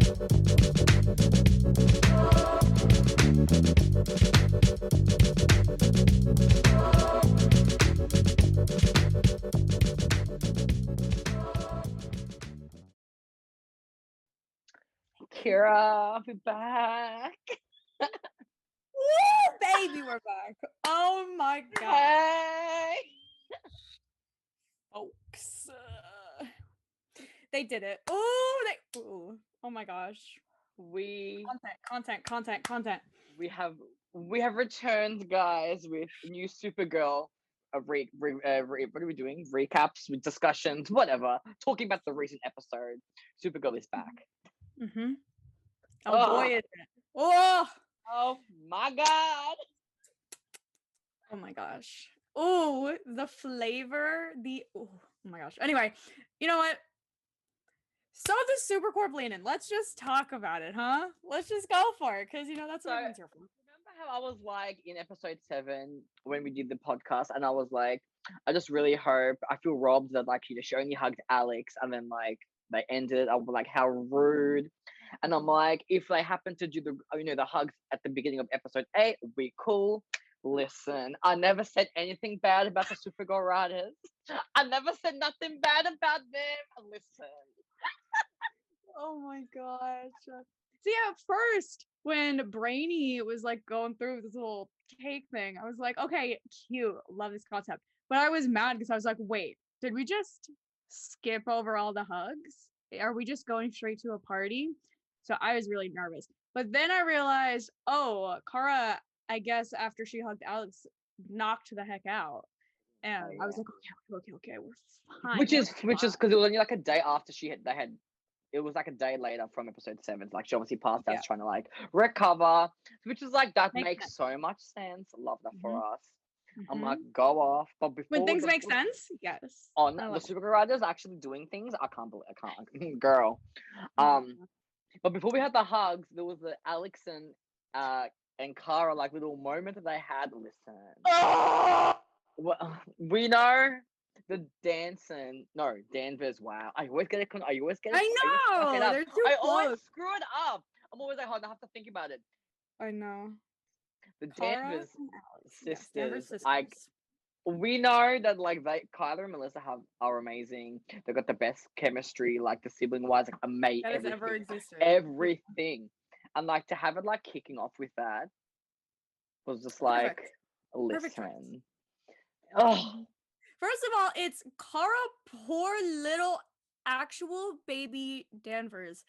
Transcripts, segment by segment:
Kira, we're back. Woo, baby, we're back. Oh my god. Hey. Folks. They did it. Oh my gosh. Content. We have returned, guys, with new Supergirl. What are we doing? Recaps, with discussions, whatever. Talking about the recent episode. Supergirl is back. Mm-hmm. Oh boy, is it. Oh my god. Oh my gosh. Oh, the flavor. Oh my gosh. Anyway, you know what? So the Supercorp Lena, let's just talk about it, huh? Let's just go for it, because that's what everyone's here for. Remember how I was like in episode 7 when we did the podcast, and I was like, I just really hope, I feel robbed that like she only hugged Alex, and then like they ended. I was like, how rude. And I'm like, if they happen to do the hugs at the beginning of episode 8, we cool. Listen, I never said anything bad about the Supergirl writers. I never said nothing bad about them. Listen. Oh my gosh. See, at first, when Brainy was like going through this little cake thing, I was like, okay, cute, love this concept. But I was mad because I was like, wait, did we just skip over all the hugs? Are we just going straight to a party? So I was really nervous. But then I realized, oh, Kara, I guess after she hugged Alex, knocked the heck out. And I was like, okay, we're fine. Which is because it was only like a day after it was like a day later from episode 7. Like she obviously passed out trying to like recover, which is like, that makes so much sense. Love that for us. I'm like, go off. But before when things make sense, yes. On the Supergirl writers actually doing things, I can't, girl. But before we had the hugs, there was the Alex and Kara like little moment that they had. Listen, well, we know the Danvers. Wow, I always get it. I know. They're too close. always screw it up. I'm always like, I have to think about it. I know. The Danvers sisters, like, we know that like Kyler and Melissa are amazing. They've got the best chemistry, like the sibling wise, like amazing. That has ever existed. Everything, and like to have it like kicking off with that was just like, listen. Oh. First of all, it's Kara, poor little actual baby Danvers,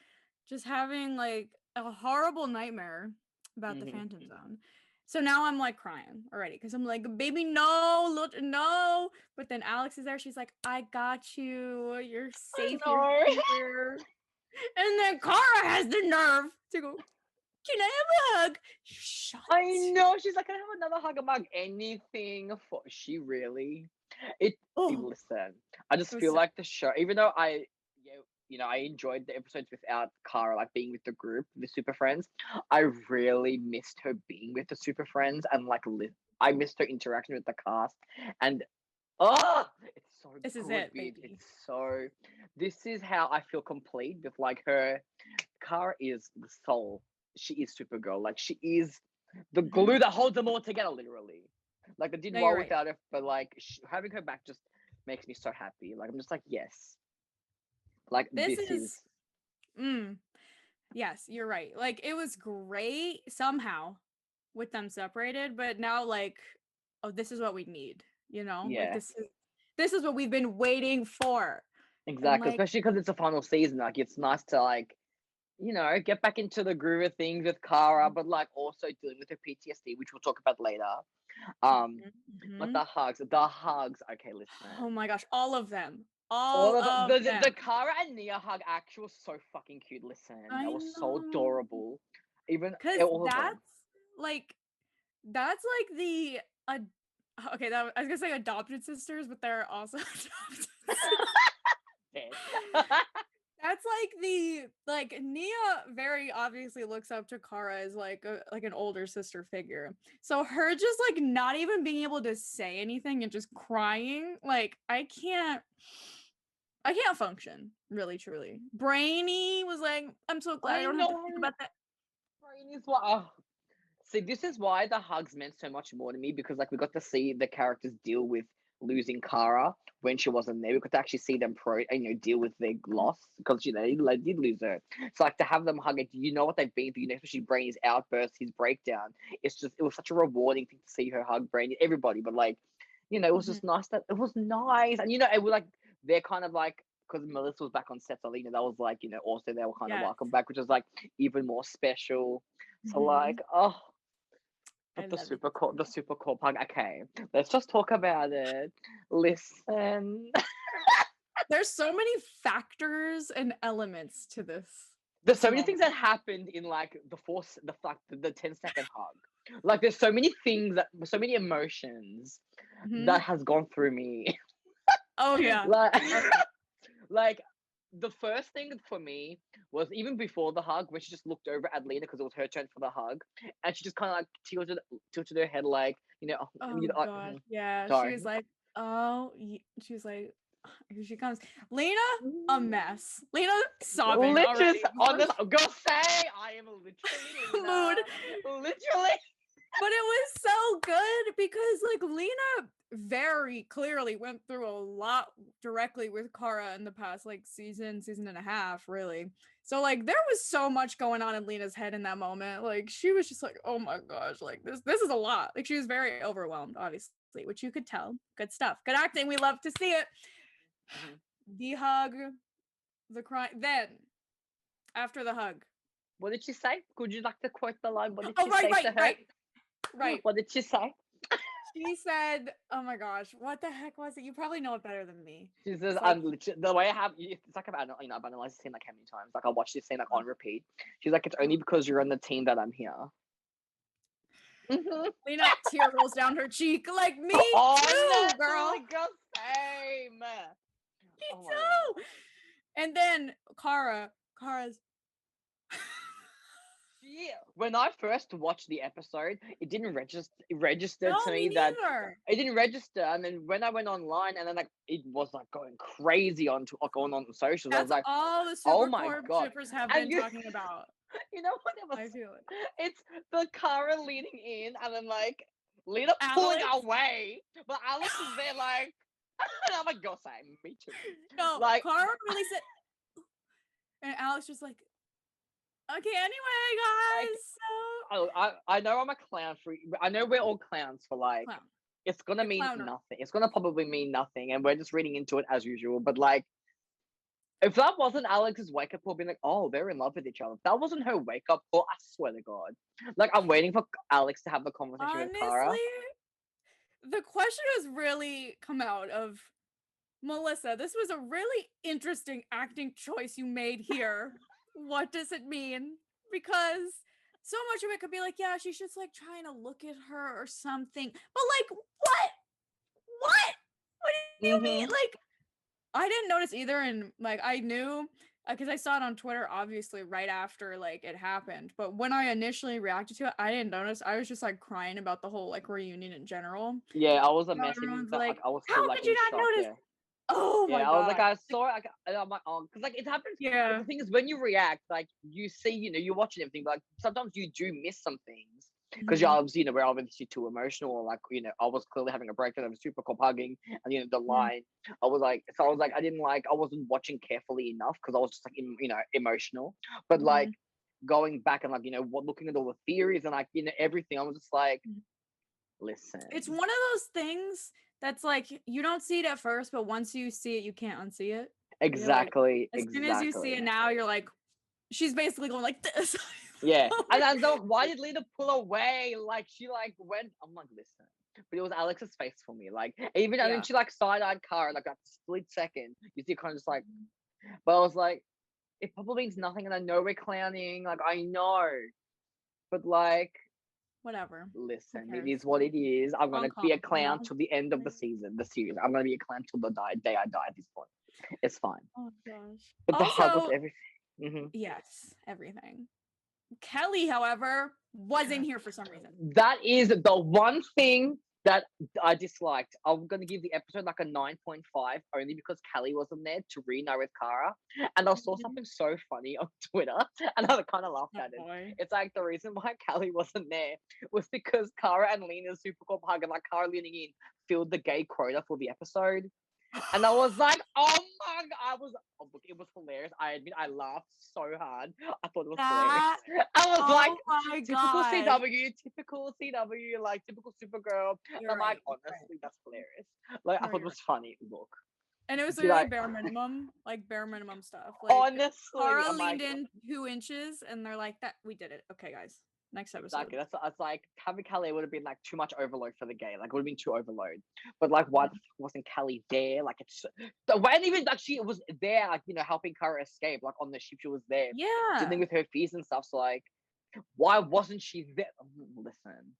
just having like a horrible nightmare about the Phantom Zone. So now I'm like crying already because I'm like, baby, no. But then Alex is there. She's like, I got you. You're safe here. And then Kara has the nerve to go, can I have a hug? Shut. I know. She's like, can I have another hug? I'm like, anything for she really. Listen, I just feel like the show, even though I enjoyed the episodes without Kara, like being with the group, the Super Friends. I really missed her being with the Super Friends, and like I missed her interaction with the cast. And it's so this is it, baby. It's so. This is how I feel complete with like her. Kara is the soul. She is Supergirl. Like she is the glue that holds them all together, literally. Like I did well without her, but like having her back just makes me so happy. Like I'm just like, yes. Like this is yes, you're right. Like it was great somehow with them separated, but now like, oh, this is what we need, like this is what we've been waiting for. Exactly. Like, especially because it's a final season. Like it's nice to like, get back into the groove of things with Kara, but like also dealing with her PTSD, which we'll talk about later. But the hugs, okay, listen. Oh my gosh, all of them. All of them. The Kara and Nia hug actually was so fucking cute. Listen, that was so adorable. Even because that's like the okay. I was gonna say adopted sisters, but they're also adopted. That's like Nia very obviously looks up to Kara as like an older sister figure. So her just like not even being able to say anything and just crying, like I I can't function, really, truly. Brainy was like, I'm so glad I don't have to think about that. Brain is what. See, this is why the hugs meant so much more to me, because like we got to see the characters deal with losing Kara when she wasn't there. We got to actually see them deal with their loss, because they did lose her. So like to have them hug it, you know what they've been through, especially Brainy's outburst, his breakdown. It was such a rewarding thing to see her hug Brainy, everybody, but like, it was just nice that it was nice, and it was like they're kind of like, because Melissa was back on set, so Lena, that was like, also they were kind of welcome back, which was like even more special. So like, but the super cool hug. Okay, let's just talk about it. Listen, there's so many factors and elements to this. There's so many things that happened in like the 10-second hug. Like there's so many things, so many emotions that has gone through me. Oh yeah. like the first thing for me was even before the hug, when she just looked over at Lena because it was her turn for the hug, and she just kind of like tilted her head, like, oh gosh, yeah. Sorry. She was like, she was like, here she comes. Lena, a mess. Lena sobbing already. Go say I am literally mood. Literally. But it was so good because like Lena very clearly went through a lot directly with Kara in the past like season and a half, really. So like there was so much going on in Lena's head in that moment. Like she was just like, oh my gosh, like this is a lot. Like she was very overwhelmed, obviously, which you could tell. Good stuff. Good acting. We love to see it. The hug, the cry. Then after the hug, what did she say? Could you like to quote the line? What did she say to her? Right. What did she say? She said, oh my gosh, what the heck was it? You probably know it better than me. She says, like, the way I have, it's like I've analyzed this scene like how many times. Like I'll watch this scene like on repeat. She's like, it's only because you're on the team that I'm here. Lena, tear rolls down her cheek. Like, me too, girl. Same. Me too. And then Kara's. When I first watched the episode, it didn't register to me that it didn't register, and then when I went online, and then like it was like going crazy going on socials. That's I was like, all the Supergirl shippers have been talking about. You know what? I feel it. It's the Kara leading in, and then like Lena pulling away, but Alex is there like, and I'm like, go say me too. No, like Kara really said, and Alex just like. Okay, anyway, guys. So I know I'm a clown for. I know we're all clowns for like. It's gonna mean nothing. It's gonna probably mean nothing, and we're just reading into it as usual. But like, if that wasn't Alex's wake up call, being like, "Oh, they're in love with each other," if that wasn't her wake up call, I swear to God. Like, I'm waiting for Alex to have the conversation with Kara. The question has really come out of Melissa. This was a really interesting acting choice you made here. What does it mean? Because so much of it could be like, yeah, she's just like trying to look at her or something. But like, what? What do you mean? Like, I didn't notice either. And like, I knew because I saw it on Twitter, obviously, right after like it happened. But when I initially reacted to it, I didn't notice. I was just like crying about the whole like reunion in general. Yeah, I was a mess. Like, I was how did you not notice? Yeah. Oh my God. I was like, I saw it. I'm like, oh, because like it happens. Yeah. The thing is, when you react, like you see, you're watching everything, but like sometimes you do miss some things because you're obviously, we're obviously too emotional. Or like, I was clearly having a breakdown. I was super hugging, and the line. I was like, I wasn't watching carefully enough because I was just like, emotional. But like going back and like, looking at all the theories and like, everything, I was just like, listen. It's one of those things that's like you don't see it at first, but once you see it, you can't unsee it. Exactly. Like, as soon as you see it now, you're like, she's basically going like this. Yeah. And then why did Lena pull away? Like she like went. I'm like, listen. But it was Alex's face for me. Like even and then she like side-eyed Kara like that split second. You see kind of just like, but I was like, it probably means nothing, and I know we're clowning. Like I know, but like. Whatever. Listen, it is what it is. I'm gonna be a clown till the end of the series. I'm gonna be a clown till the day I die at this point. It's fine. Oh gosh. But the hug was everything. Yes, everything. Kelly, however, wasn't here for some reason. That is the one thing that I disliked. I'm gonna give the episode like a 9.5 only because Kelly wasn't there to reunite with Kara. And I saw something so funny on Twitter and I kind of laughed Oh, at it. boy. It's like the reason why Kelly wasn't there was because Kara and Lena's Supergirl hug and like Kara leaning in filled the gay quota for the episode. And I was like, oh my god, it was hilarious. I admit I laughed so hard. I thought it was hilarious. I was like, my typical god. CW, like typical Supergirl. And You're I'm right, like, you're honestly, that's hilarious. Like, I No, thought it you're was funny. Look, And it was Did literally I- bare minimum, like bare minimum stuff. Like honestly, Kara I'm like, leaned in 2 inches, and they're like, "That we did it." Okay, guys, next episode. exactly. That's like having Kelly would have been like too much overload for the gay. Like, it would have been too overload. But like, why the fuck wasn't Kelly there? Like, it's why even like she was there, like helping Kara escape. Like on the ship, she was there Yeah, dealing with her fears and stuff. So like, why wasn't she there? Listen,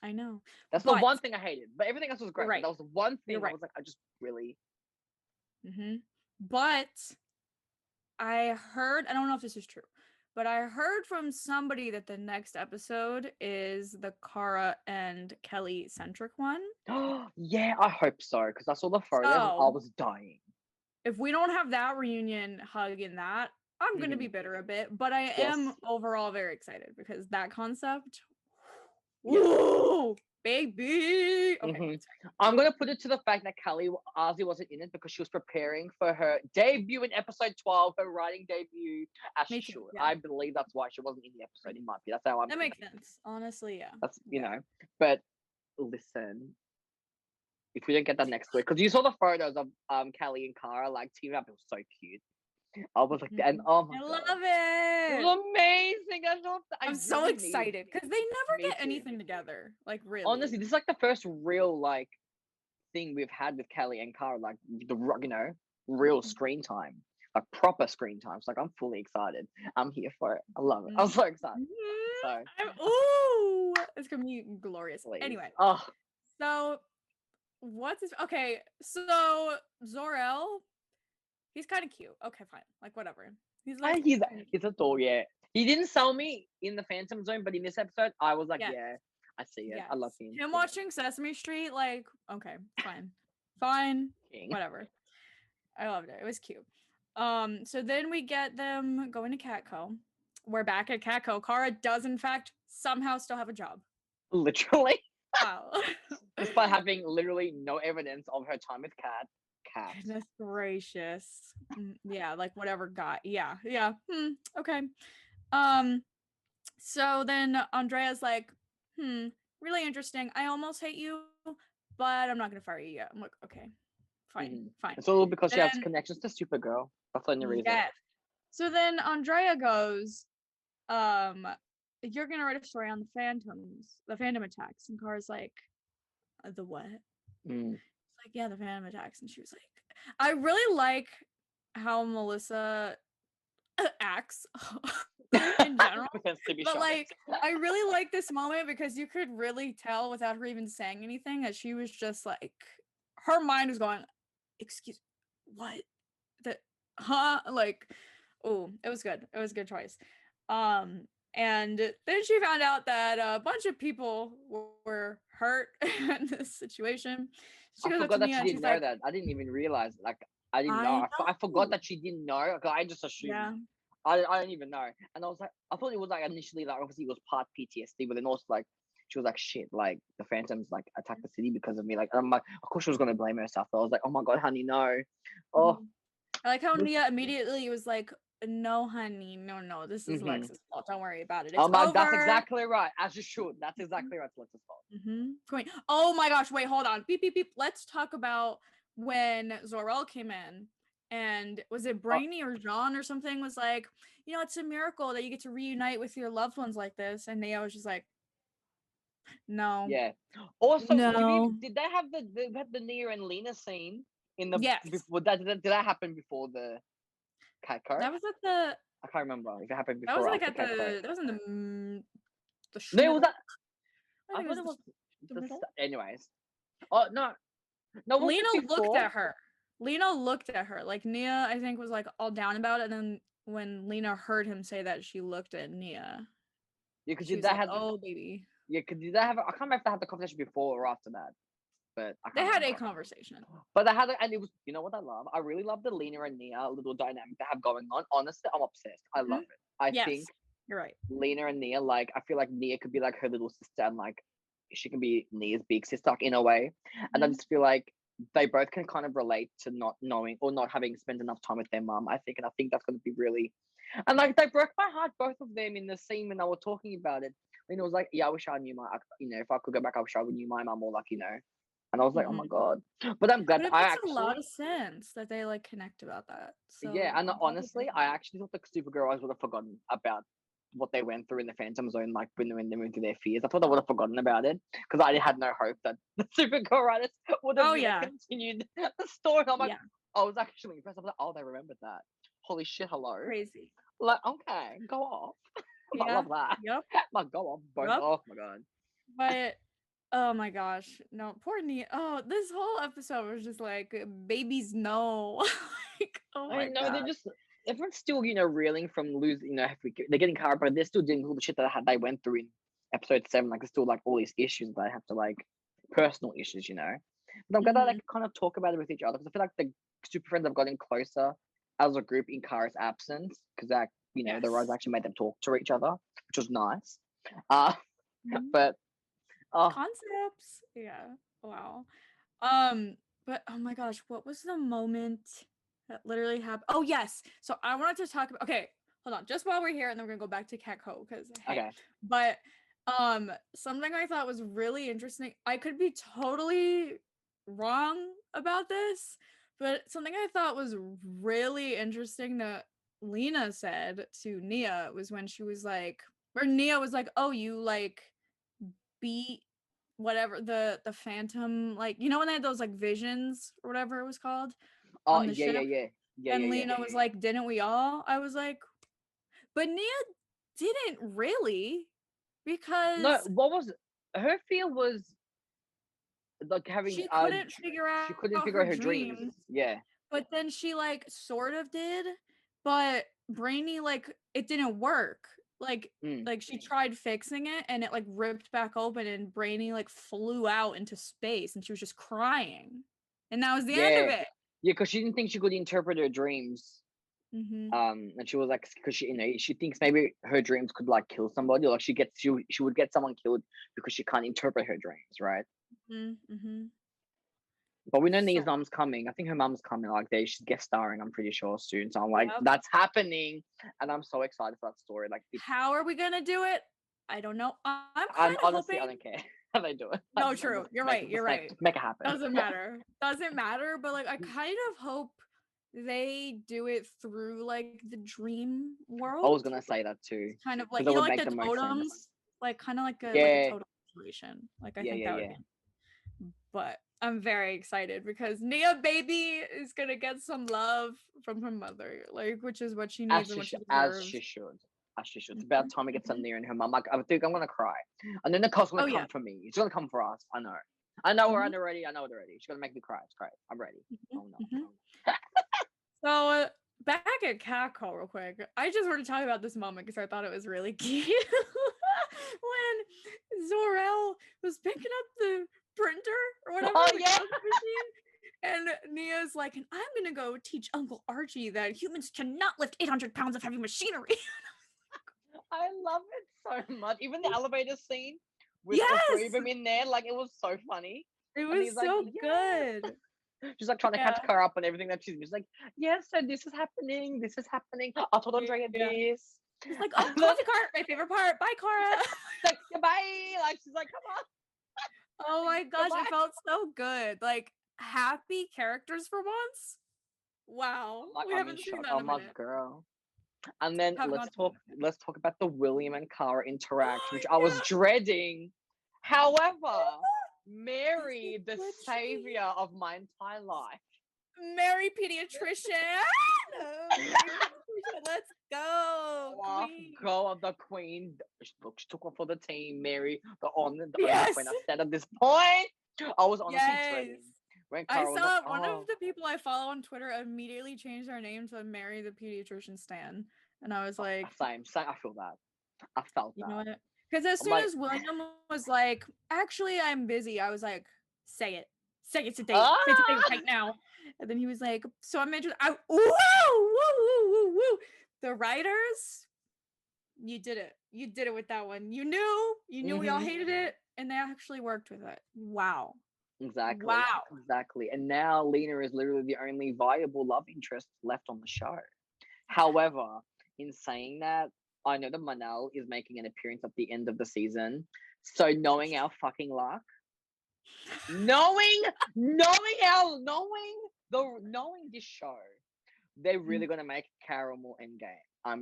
I know. that's But- the one thing I hated. But everything else was great. right. But that was the one thing You're I right. was like, I just really. But I heard, I don't know if this is true, but I heard from somebody that the next episode is the Kara and Kelly centric one. Yeah, I hope so because I saw the photos and I So- was dying. If we don't have that reunion hug in that, I'm going to be bitter a bit, but I am Yes. overall very excited because that concept, Yeah. woo, baby. Okay. Mhm. I'm gonna put it to the fact that Kelly Ozzy wasn't in it because she was preparing for her debut in episode 12, her writing debut as Me she too, should. yeah. I believe that's why she wasn't in the episode. It might be. That's how I'm. That makes thinking. sense. Honestly, yeah. That's Yeah. But listen, if we don't get that next week, because you saw the photos of Kelly and Kara like teaming up, it was so cute. I was like, and oh my I god, love it it. was amazing. I'm so really needed excited because they never Me get too. anything together. Like really. Honestly, this is like the first real like thing we've had with Kelly and Kara, like the real screen time, like proper screen time. So like I'm fully excited. I'm here for it. I love it. I'm so excited. So Ooh, it's gonna be glorious. please. Anyway, Oh, so what's this? Okay, so Zorel, he's kind of cute. Okay, fine. Like whatever. He's like he's adorable. Yeah, he didn't sell me in the Phantom Zone, but in this episode, I was like, Yes. yeah, I see it. I love him. Him watching Sesame Street, like okay, fine, King. whatever. I loved it. It was cute. So then we get them going to Catco. We're back at Catco. Kara does in fact somehow still have a job. Literally, Wow. despite having literally no evidence of her time with Cat. Goodness gracious. Yeah, like whatever guy. Yeah. Okay. So then Andrea's like, really interesting. I almost hate you, but I'm not gonna fire you yet. I'm like, okay, fine. It's all because she has Then- connections to Supergirl. That's the only reason. Yes. So then Andrea goes, you're gonna write a story on the Phantom attacks. And Kara's like, the what? Mm. It's like, yeah, the Phantom attacks. And she was like, I really like how Melissa acts in general. Pretends to be But shocked. like, I really like this moment because you could really tell without her even saying anything that she was just like, her mind was going, excuse, what? Like, oh, it was good. It was a good choice. And then she found out that a bunch of people were hurt in this situation. She I goes up forgot to that Mia she and didn't she's know like, that. I didn't even realize. Like, I didn't I know. I forgot know. that she didn't know. I just assumed. yeah, I didn't even know. And I was like, I thought it was like initially like obviously it was part PTSD, but then also like she was like shit, like the Phantoms like attacked the city because of me. Like I'm like, of course she was gonna blame herself. But I was like, oh my god, honey, no. Oh, I like how This- Nia immediately was like, no, honey, no, this is Lex's fault. Don't worry about it. It's I'm like, over. that's exactly right. As you should. That's exactly right. It's Lex's fault. Queen. Oh my gosh, wait, hold on. Beep, beep, beep. Let's talk about when Zorel came in. And was it Brainy or Jean or something was like, it's a miracle that you get to reunite with your loved ones like this. And Nia was just like, no. Yeah. Also, No. did they have the Nia and Lena scene in the Yes. before did that happen before the Catco? That was at the. I can't remember if it happened That before. was like or at after Catco. the. That was in the. No, it was that. I I think thought it was the the middle. anyways. Oh no, was Lena it looked before? at her. Lena looked at her. Like Nia, I think, was like all down about it. And then when Lena heard him say that, she looked at Nia. Yeah, because She was that like, had "Oh, baby." Yeah, because did they have? I can't remember if they had the conversation before or after that, but I They can't had a remember. conversation. But they had, and it was, you know what I love? I really love the Lena and Nia little dynamic they have going on. Honestly, I'm obsessed. I love it. I Yes, think you're right. Lena and Nia, like, I feel like Nia could be like her little sister, and like she can be Nia's big sister, like, in a way. And I Mhm. just feel like they both can kind of relate to not knowing or not having spent enough time with their mum. I think, and I think that's going to be really, and like they broke my heart, both of them, in the scene when they were talking about it. Lena was like, "Yeah, I wish I knew if I could go back, I wish I knew my mum," or like, And I was like, "Oh my Mhm. god!" But I'm glad But it I makes a lot actually. of sense that they like connect about that. Yeah, So and I'm glad that honestly, they I did. actually thought the Supergirl would have forgotten about what they went through in the Phantom Zone, like when they moved to their fears. I thought I would have forgotten about it because I had no hope that the Supergirl writers would have, Oh yeah, continued the story. I'm like, yeah, I was actually impressed. I was like, oh, they remembered that. Holy shit, hello. crazy. Like, okay, go off. I Yeah, love that. yep, Like, go off, both. yep. Oh my god. But oh my gosh, no, poor Nia. Oh, this whole episode was just like, babies, no. Like, oh I my know they're god. just everyone's still reeling from losing. They're getting caught, but they're still doing all the shit that they went through in episode 7. Like there's still like all these issues that they have to like personal issues. But I'm glad that they Mhm. can kind of talk about it with each other because I feel like the super friends have gotten closer as a group in Kara's absence because that the rise Yes. actually made them talk to each other, which was nice. Uh, Mhm. but oh, Concepts. Yeah. Wow. Um, but oh my gosh, what was the moment that literally happened? Oh yes. So I wanted to talk about, okay, hold on, just while we're here, and then we're gonna go back to Catco because hey, okay, but something I thought was really interesting. I could be totally wrong about this, but something I thought was really interesting that Lena said to Nia was when she was like, or Nia was like, "Oh, you like beat whatever the phantom, like, when they had those like visions or whatever it was called oh on the yeah, yeah, ship." yeah, yeah, yeah, And yeah. Lena was like, "Didn't we all?" I was like, but Nia didn't really, No, because what was her fear was like having she couldn't figure she couldn't out figure her out her dreams. dreams. Yeah. But then she like sort of did, but Brainy, like, it didn't work. Like Mm. like she tried fixing it and it like ripped back open and Brainy like flew out into space and she was just crying. And that was the end of Yeah. it. Yeah, because she didn't think she could interpret her dreams. Mm-hmm. And she was like, because she thinks maybe her dreams could like kill somebody, or like she would get someone killed because she can't interpret her dreams, right? Mm-hmm. But we know Nia's So mom's coming. I think her mom's coming. Like she's guest starring. I'm pretty sure soon. So I'm like, yep. that's happening, and I'm so excited for that story. Like, How are we gonna do it? I don't know. I'm and kind of honestly, I hoping. don't care how they do it. I No, just true. You're make right. it, You're right. just make it happen. Doesn't matter. Doesn't matter. But like, I kind of hope they do it through like the dream I world. was gonna say that too, Kind of because like, that would like make the the most sense. totems, like kind of like a Yeah, totem situation. Like I yeah, think yeah, that would yeah. be. But I'm very excited because Nia baby is gonna get some love from her mother, like, which is what she needs and what she As deserves. she should. As she should. It's Mhm, about time we get some mhm. near in her mum. Like, I think I'm gonna cry. And then Nicole's gonna Oh yeah. come for me. She's gonna come for us. I know. I know her Mhm, already. I know it already. She's gonna make me cry. It's great. I'm ready. mhm, Oh no. mhm. Oh, no. So back at Catcall real quick. I just want to talk about this moment because I thought it was really cute when Zorel was picking up the printer or whatever, Oh the yeah. copy machine. And Nia's like, and I'm gonna go teach Uncle Archie that humans cannot lift 800 pounds of heavy machinery. I love it so much. Even the elevator scene with all three of Yes, them in there, like it was so funny. it And was he's like, so yes. good. She's like trying to catch Yeah, her up on everything that she's like, yes, so this is happening. This is happening. I told Andrea yeah. this. She's like, oh, And then, coffee cart, my favorite part. Bye, Cara. like, goodbye. Like she's like, come on. Oh my gosh, Goodbye. it felt so good. Like happy characters for once. Wow, Like we I'm in haven't seen shock. that in Oh a my minute. girl. And then Have not seen that. let's talk about the William and Cara interaction, Oh which I was yeah, dreading. However, this is Mary, the literally savior of my entire life. Mary Pediatrician. Mary Pediatrician. Let's go, Oh, Queen. go of the queen. Look, she took one for the team, Mary, the only Yes, queen I said at this point. I was honestly yes. dreading when I Cara was like, saw one of oh, the people I follow on Twitter immediately changed their name to Mary the Pediatrician Stan, and I was like, same, I feel that. I felt you know that. what? Because as I'm soon like, as William was like, actually, I'm busy, I was like, say it. Say it today. ah! Say it today right now. And then he was like, so I'm interested. Woo, woo, woo, woo, woo. The writers, you did it. You did it with that one. You knew we all Mhm. hated it, and they actually worked with it. Wow. Exactly. Wow. Exactly. And now Lena is literally the only viable love interest left on the show. However, in saying that, I know that Manal is making an appearance at the end of the season. So knowing our fucking luck, knowing knowing this show, they're really gonna make Caramel endgame. I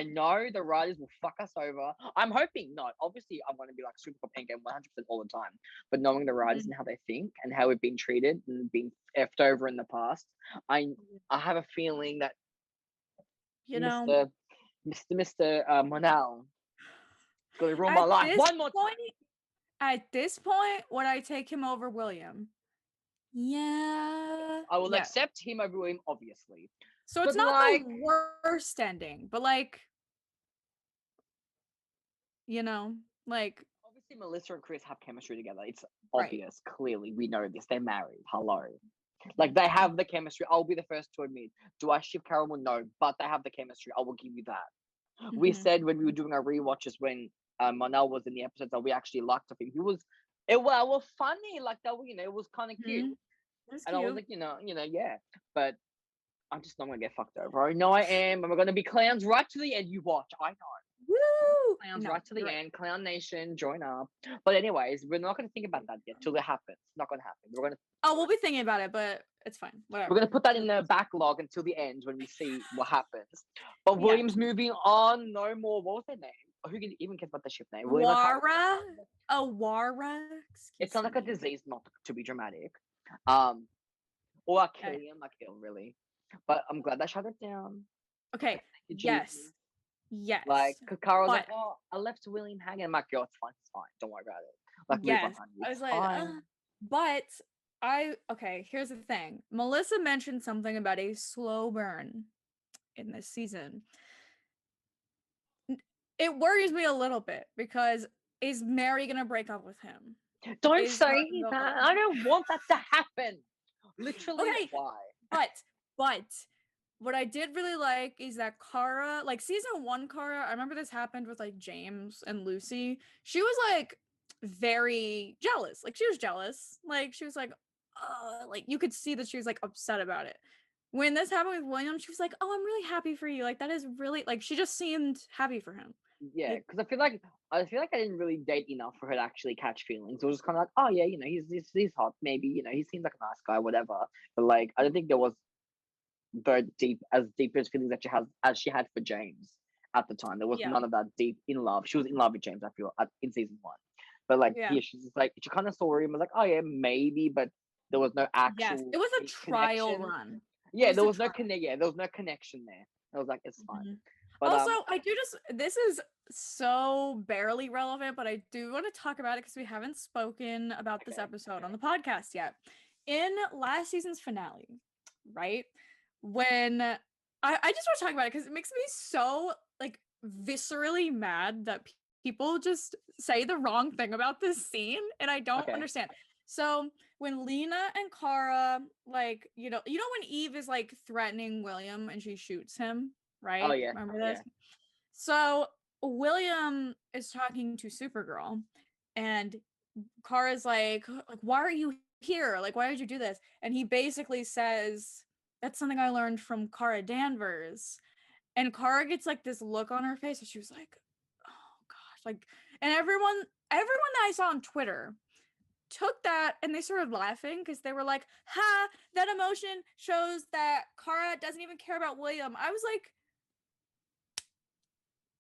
know the writers will fuck us over. I'm hoping not. Obviously, I want to be like Supergirl endgame 100% all the time. But knowing the writers and how they think and how we've been treated and been effed over in the past, I I have a feeling that You know, Mr. Monal is gonna ruin my at life this one more time. point, would I take him over William? Yeah. I will Yeah. accept him over him, obviously. So it's But not like, the worst ending, but like, you know, like, obviously Melissa and Chris have chemistry together. It's right. obvious, clearly. We know this. They're married. Hello. Like they have the chemistry. I'll be the first to admit. Do I ship Caramel? No, but they have the chemistry. I will give you that. We Mhm. said when we were doing our rewatches when Monel was in the episodes that we actually liked of him. It was funny. Like that, it was kind of cute. That's And I was cute. like, yeah. But I'm just not gonna get fucked over. I know I am. And we're gonna be clowns right to the end. You watch. I know. Woo! Clowns No, right to the you're right. end. Clown Nation, join up. But anyways, we're not gonna think about that yet till it happens. It's not gonna happen. Oh, we'll be thinking about it, but it's fine. We're gonna Whatever. put that in the backlog until the end when we see what happens. But Yeah. William's moving on. No more. What was their name? Who even cares about the ship name? William. Wara? Awara? It Excuse sounds like a me. disease, not to be dramatic. Or Achillium, like ill, really. But I'm glad they shut it down. Okay. Thank you, Yes. Jesus. Yes. Like, Kakara was like, But oh, I left William hanging. I'm like, yo, it's fine. Don't worry about it. Like, move on, yes. honey. I It's was like, fine. but okay, here's the thing. Melissa mentioned something about a slow burn in this season. It worries me a little bit because is Mary gonna break up with him? Don't Is say that. I don't want that to happen. Literally, okay, why? but what I did really like is that Kara, like season 1 Kara, I remember this happened with like James and Lucy. She was like very jealous. Like she was jealous. Like she was like, like you could see that she was like upset about it. When this happened with William, she was like, "Oh, I'm really happy for you." Like that is really like she just seemed happy for him. Yeah, Like, because I feel like I didn't really date enough for her to actually catch feelings. It was just kind of like, oh yeah, he's hot, maybe, he seems like a nice guy, whatever. But like, I don't think there was deep as feelings that she had for James at the time. There was yeah, none of that deep in love. She was in love with James, I feel, in season 1. But like yeah, here, she's just like she kind of saw him, was like, oh yeah, maybe, but there was no yes. actual It was a trial connection. run. It Yeah, was there a was no trial. there was no connection there. I was like, it's fine. Mhm. But Also, this is so barely relevant, but I do want to talk about it because we haven't spoken about this okay, episode on the podcast yet. In last season's finale, right? When I just want to talk about it because it makes me so like viscerally mad that people just say the wrong thing about this scene, and I don't okay. understand. So when Lena and Kara, like, when Eve is like threatening William and she shoots him, Oh right? yeah, Remember yeah. this? So William is talking to Supergirl, and Kara's like, why are you here? Like, why did you do this? And he basically says, that's something I learned from Kara Danvers. And Kara gets like this look on her face, and she was like, oh gosh, like, and everyone that I saw on Twitter took that and they started laughing because they were like, ha, that emotion shows that Kara doesn't even care about William. I was like,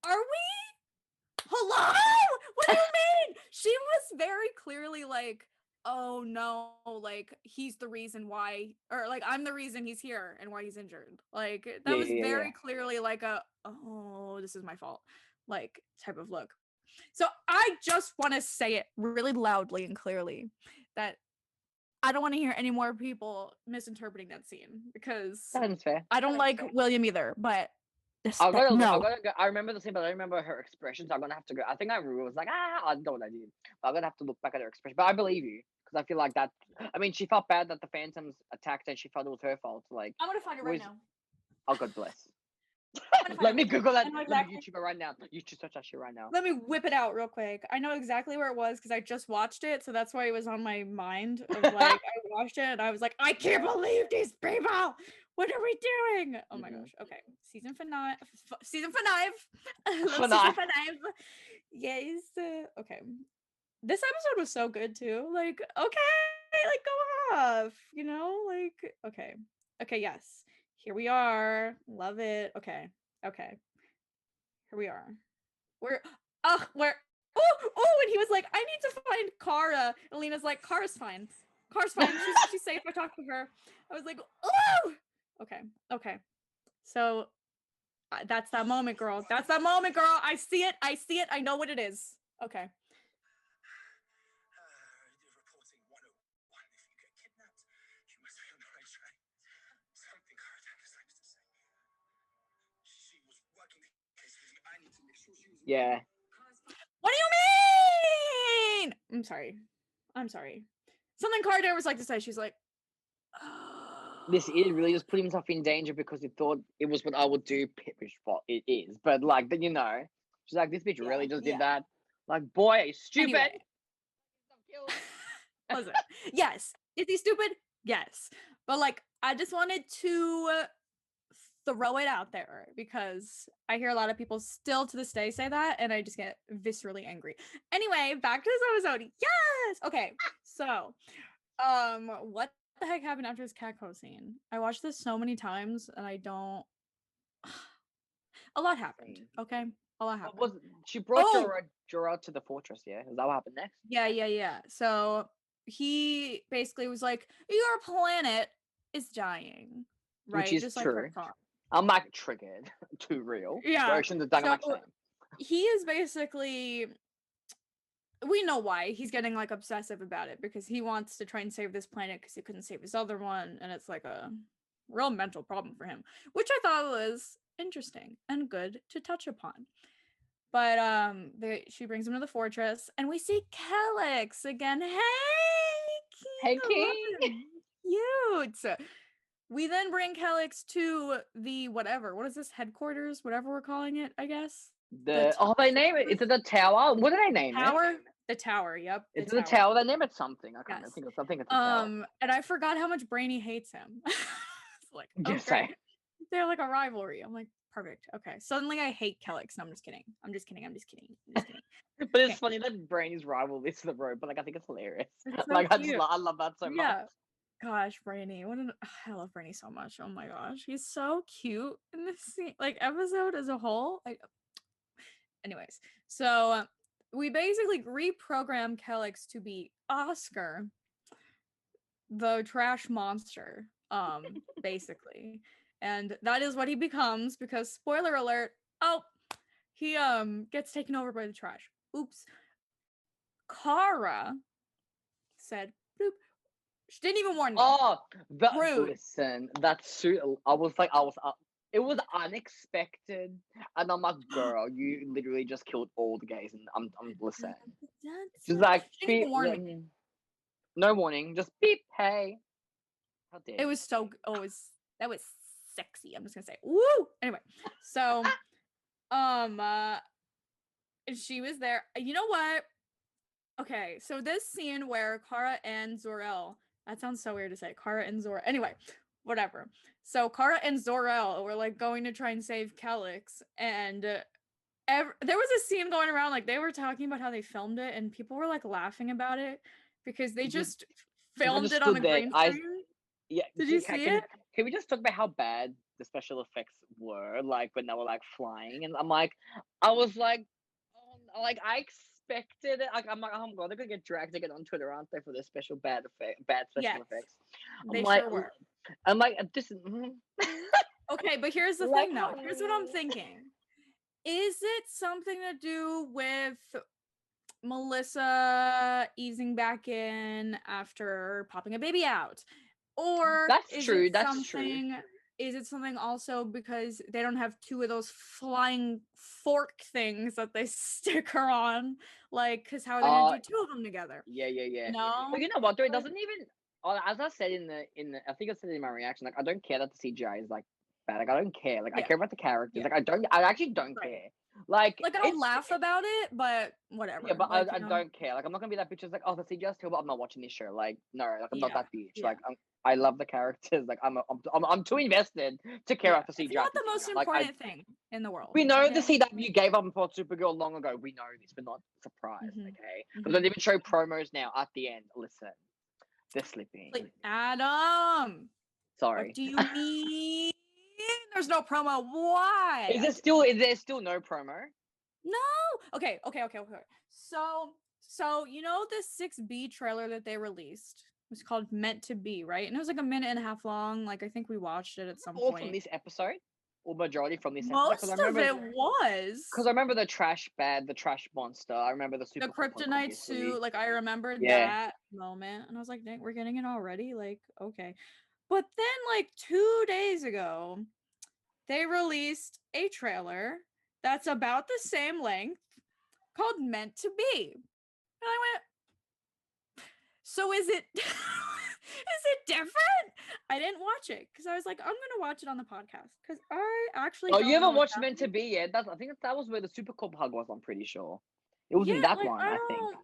are we? Hello? What do you mean? She was very clearly like, oh no, like he's the reason why, or like I'm the reason he's here and why he's injured. Like Yeah, that was yeah, yeah, yeah. very clearly like oh, this is my fault, like type of look. So I just want to say it really loudly and clearly that I don't want to hear any more people misinterpreting that scene because That is fair. I don't like William either, but No. I remember the scene, but I don't remember her expressions. I'm gonna have to go. I think I was like, I don't know what I did. But I'm gonna have to look back at her expression. But I believe you because I feel like that. I mean, she felt bad that the Phantoms attacked her. And she felt it was her fault. Like, I'm gonna find it right now. oh, God bless. I'm gonna Let find me it. Google that. I know Let exactly. me YouTube it right now. You should search that shit right now. Let me whip it out real quick. I know exactly where it was because I just watched it, so that's why it was on my mind. Of like, I watched it and I was like, I can't believe these people. What are we doing? Oh my gosh. Okay, season finale. Season finale. Season finale. Yes. Okay. This episode was so good too. Like, okay, like go off. You know, like okay, okay. Yes. Here we are. Love it. Okay. Okay. Here we are. We're and he was like, I need to find Kara. And Lena's like, Kara's fine. Kara's fine. She's safe. I talked to her. I was like, oh, okay, okay. So that's that moment, girl. That's that moment, girl. I see it. I see it. I know what it is. Okay. Yeah. What do you mean? I'm sorry. I'm sorry. Something Kara was like to say. She's like, this is really just putting himself in danger because he thought it was what I would do, which well, it is. But like, you know, she's like, this bitch really just did that. Like, boy, stupid. Anyway. Listen, yes. Is he stupid? Yes. But like, I just wanted to throw it out there because I hear a lot of people still to this day say that, and I just get viscerally angry. Anyway, back to this episode. Yes. Okay. So, what the heck happened after this Catco scene? I watched this so many times, and I don't. A lot happened. Okay, a lot happened. She brought Zorel to the fortress? Yeah, is that what happened next? Yeah. So he basically was like, "Your planet is dying." Right, which is just true. like her car. I'm like triggered. Too real. Yeah. So he is basically. We know why he's getting like obsessive about it because he wants to try and save this planet because he couldn't save his other one, and it's like a real mental problem for him, which I thought was interesting and good to touch upon. But she brings him to the fortress, and we see Kelix again. Hey, King. Cute. We then bring Kelix to the whatever. What is this headquarters? Whatever we're calling it, I guess. They name it. Is it the tower? What do they name it? The tower. Yep. It's the tower. They name it something. I can't think of something. It's the tower. And I forgot how much Brainy hates him. It's like, yes, okay, they're like a rivalry. I'm like, perfect. Okay. Suddenly I hate Kelix. No, I'm just kidding. I'm just kidding. But it's funny that Brainy's rival is the road, but like I think it's hilarious. It's so like cute. I love that so much. Gosh, Brainy. I love Brainy so much. Oh my gosh. He's so cute in this scene, like episode as a whole. Anyways, so we basically reprogram Kelix to be Oscar, the trash monster, basically. And that is what he becomes because spoiler alert, he gets taken over by the trash. Oops. Kara said bloop. She didn't even warn me. Oh, rude. Listen, that's it was unexpected, and I'm like, girl, you literally just killed all the gays, and I'm listening. She's like, beep, no warning, just beep, hey. How dare it was so. That was sexy. I'm just gonna say, woo. Anyway, so, she was there. You know what? Okay, so this scene where Kara and Zorel. That sounds so weird to say. Kara and Zorel. Anyway, whatever. So Kara and Zorel were like going to try and save Kelix, and there was a scene going around like they were talking about how they filmed it, and people were like laughing about it because they just filmed it on a green screen. Did you see it? Can we just talk about how bad the special effects were, like when they were like flying? And I was like, I expected it. Like I'm like, oh my god, they're gonna get dragged again on Twitter, aren't they, for their bad special effects? They sure were. I'm like, this is okay, but here's the thing though. Here's what I'm thinking. Is it something to do with Melissa easing back in after popping a baby out? Or that's true. is it something also because they don't have two of those flying fork things that they stick her on? Like, because how are they gonna do two of them together? Yeah. No. But you know what? Though it doesn't even. As I said in the, I think I said in my reaction, like I don't care that the CGI is like bad. Like I don't care. Like I Yeah. care about the characters. Yeah. Like I actually don't Right. care. Like I'll it's laugh about it, but whatever. yeah, but like, I don't care. Like I'm not gonna be that bitch. That's like, oh, the CGI is terrible. I'm not watching this show. Like no, like I'm not Yeah, that bitch. yeah. Like I love the characters. Like I'm too invested to care about the CGI. It's not the picture. most Like, important thing in the world. we know the okay? CW gave up on Supergirl long ago. We know this. We're not surprised. Mhm, Okay, mhm. but they even show promos now at the end. Listen, they're slipping. Like, Adam, Sorry. what do you mean? There's no promo. Why? Is there still no promo? No. Okay. So you know the 6B trailer that they released was called Meant to Be, right? And it was like a minute and a half long. Like I think we watched it at some All point. from this episode, or majority from this Most episode. of it was Because I remember the trash monster. I remember the the kryptonite suit. Like I remembered Yeah. that moment, and I was like, "Dang, we're getting it already." Like, okay. But then, like 2 days ago, they released a trailer that's about the same length called Meant to Be. And I went, so is it is it different? I didn't watch it because I was like, I'm gonna watch it on the podcast because I actually. Oh, don't you haven't know watched Meant to Be yet? I think that was where the Super Cop hug was. I'm pretty sure it was in Yeah, that like, one. I I think. don't.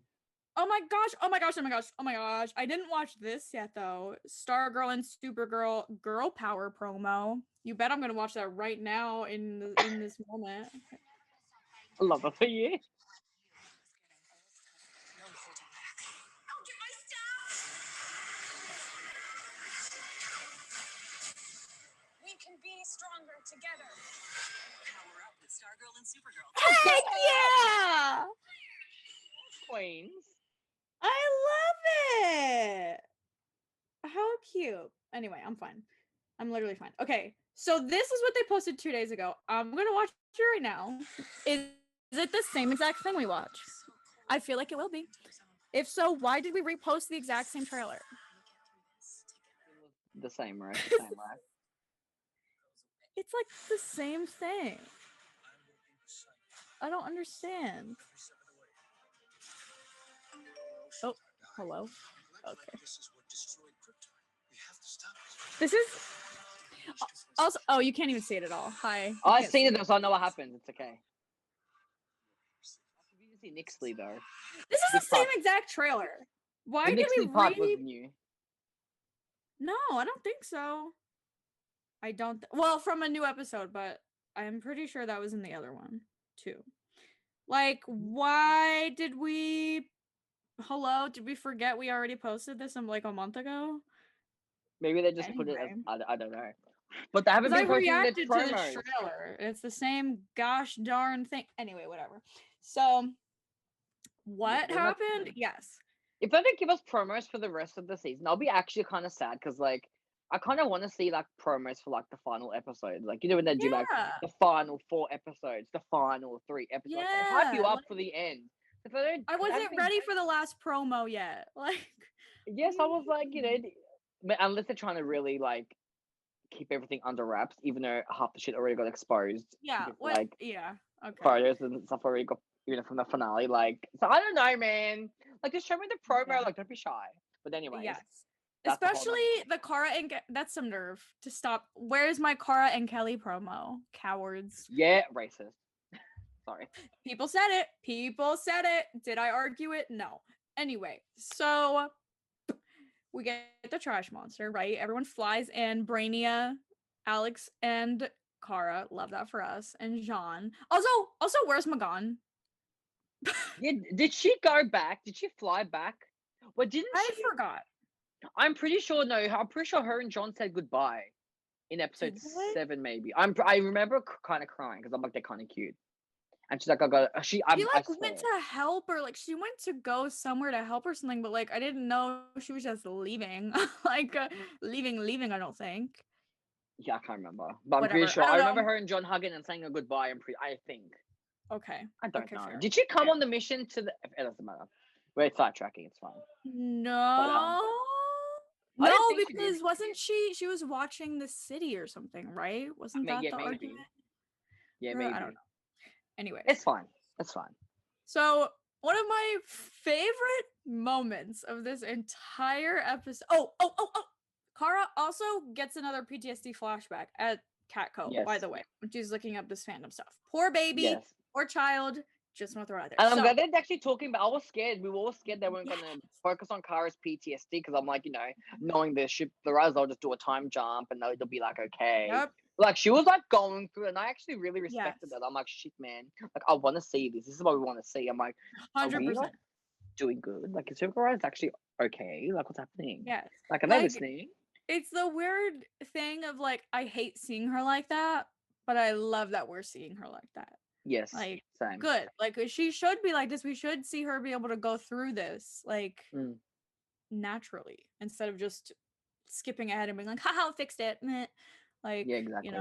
Oh my gosh. I didn't watch this yet though. Stargirl and Supergirl girl power promo. You bet I'm gonna watch that right now in this moment. I love it for you. We can be stronger together. Power up with Stargirl and Supergirl. Heck yeah! Queens. I love it. How cute. Anyway, I'm fine. I'm literally fine. Okay, so this is what they posted 2 days ago. I'm gonna watch it right now. Is it the same exact thing we watched? I feel like it will be. If so, why did we repost the exact same trailer? The same, right? The same, right? It's like the same thing. I don't understand. Oh, hello. Okay. This is also. Oh, you can't even see it at all. Hi. I've seen it, so I know what happens. It's okay. You didn't see Nixley though. This is the same exact trailer. Why The did we Nixley part was new. No, I don't think so. I don't. Well, from a new episode, but I'm pretty sure that was in the other one too. Like, why did we? Hello, did we forget we already posted this like a month ago? Maybe they just put it as Anyway. I don't know. But they haven't 'Cause been I posting their reacted to this promos. trailer. It's the same gosh darn thing. Anyway, whatever. So, what Yeah, that's happened? good. Yes. If they don't give us promos for the rest of the season, I'll be actually kind of sad because like I kind of want to see like promos for like the final episode. Like you know when they do like Yeah. the final 4 episodes, the final 3 episodes, like, they hype you Yeah, up for the end. If they don't, I they wasn't haven't been ready doing- for the last promo yet. Like, Yes, I was like, you know, but unless they're trying to really like keep everything under wraps, even though half the shit already got exposed. yeah, with, what? like Yeah, okay. photos and stuff already got from the finale. Like, so I don't know, man. Like, just show me the promo. Yeah. Like, don't be shy. But anyways, Yes. that's a whole Especially the Cara and that's some nerve to stop. Where's my Cara and Kelly promo? Cowards. yeah, racist. Sorry. People said it. People said it. Did I argue it? No. Anyway, so we get the trash monster, right? Everyone flies in. Brainia, Alex, and Cara. Love that for us. And Jean. Also, where's Magan? Yeah, did she go back? Did she fly back? Well, didn't I she? forgot. I'm pretty sure. No, I'm pretty sure her and John said goodbye in episode Did they? 7, maybe. I remember kind of crying because I'm like they're kind of cute. And she's like, I She I like swear. went to help her, like she went to go somewhere to help her something, but like I didn't know she was just leaving, like leaving. I don't think. Yeah, I can't remember, but I'm Whatever. pretty sure. I I don't remember know. her and John hugging and saying a goodbye. I think. Okay. I don't Okay, know. fair. Did she come Yeah. on the mission to the? It doesn't matter. We're sidetracking. It's fine. No. I No, didn't think because wasn't she was watching the city or something, right? Wasn't that the maybe. argument? Yeah, Or, maybe. I don't know. Anyways. It's fine. It's fine. So one of my favorite moments of this entire episode. Oh. Kara also gets another PTSD flashback at Catco, by Yes. the way, when she's looking up this fandom stuff. Poor baby, Yes. poor child, just want to throw it out there. And I'm So, glad they're actually talking about. I was scared. We were all scared they weren't Yes. gonna focus on Kara's PTSD because I'm like, knowing the ship, the rise, they'll just do a time jump and they'll be like, okay. Yep. Like she was like going through, and I actually really respected Yes. that. I'm like, shit, man. Like I want to see this. This is what we want to see. I'm like, are we 100%. like doing good? Like is Supergirl actually okay? Like what's happening? Yes. Like are they Like, listening? It's the weird thing of like, I hate seeing her like that, but I love that we're seeing her like that. Yes. Like, Same. good. Like, she should be like this. We should see her be able to go through this, like, naturally, instead of just skipping ahead and being like, haha, fixed it. Meh. Like, Yeah, exactly.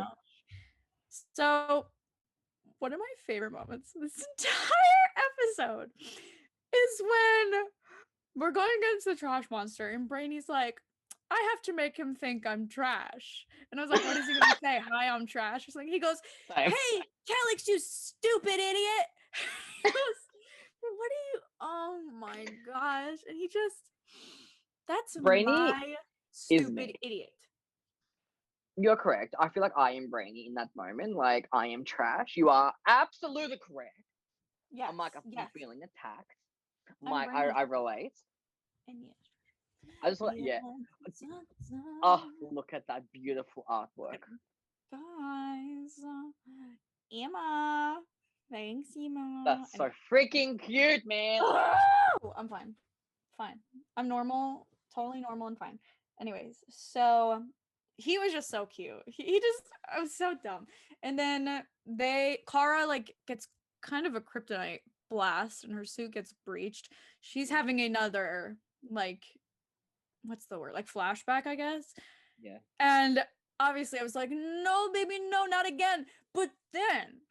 So, one of my favorite moments of this entire episode is when we're going against the trash monster, and Brainy's like, I have to make him think I'm trash. And I was like, what is he gonna say? Hi, I'm trash. Or something. He goes, Same. hey, Calix, you stupid idiot. He goes, what are you? Oh my gosh. And he just, that's Brainy my is stupid me. idiot. You're correct. I feel like I am brainy in that moment. Like I am trash. You are absolutely correct. Yes. I'm like, I'm yes. feeling attacked. I'm Like brainy. I relate. And yes. I just like, yeah. Oh, look at that beautiful artwork. Guys, Emma. Thanks, Emma. That's so freaking cute, man. Oh, I'm fine. Fine. I'm normal, totally normal and fine. Anyways, so he was just so cute. I was so dumb. And then Kara like gets kind of a kryptonite blast and her suit gets breached. She's having another like, what's the word? Like flashback, I guess. Yeah. And obviously I was like, no, baby, no, not again. But then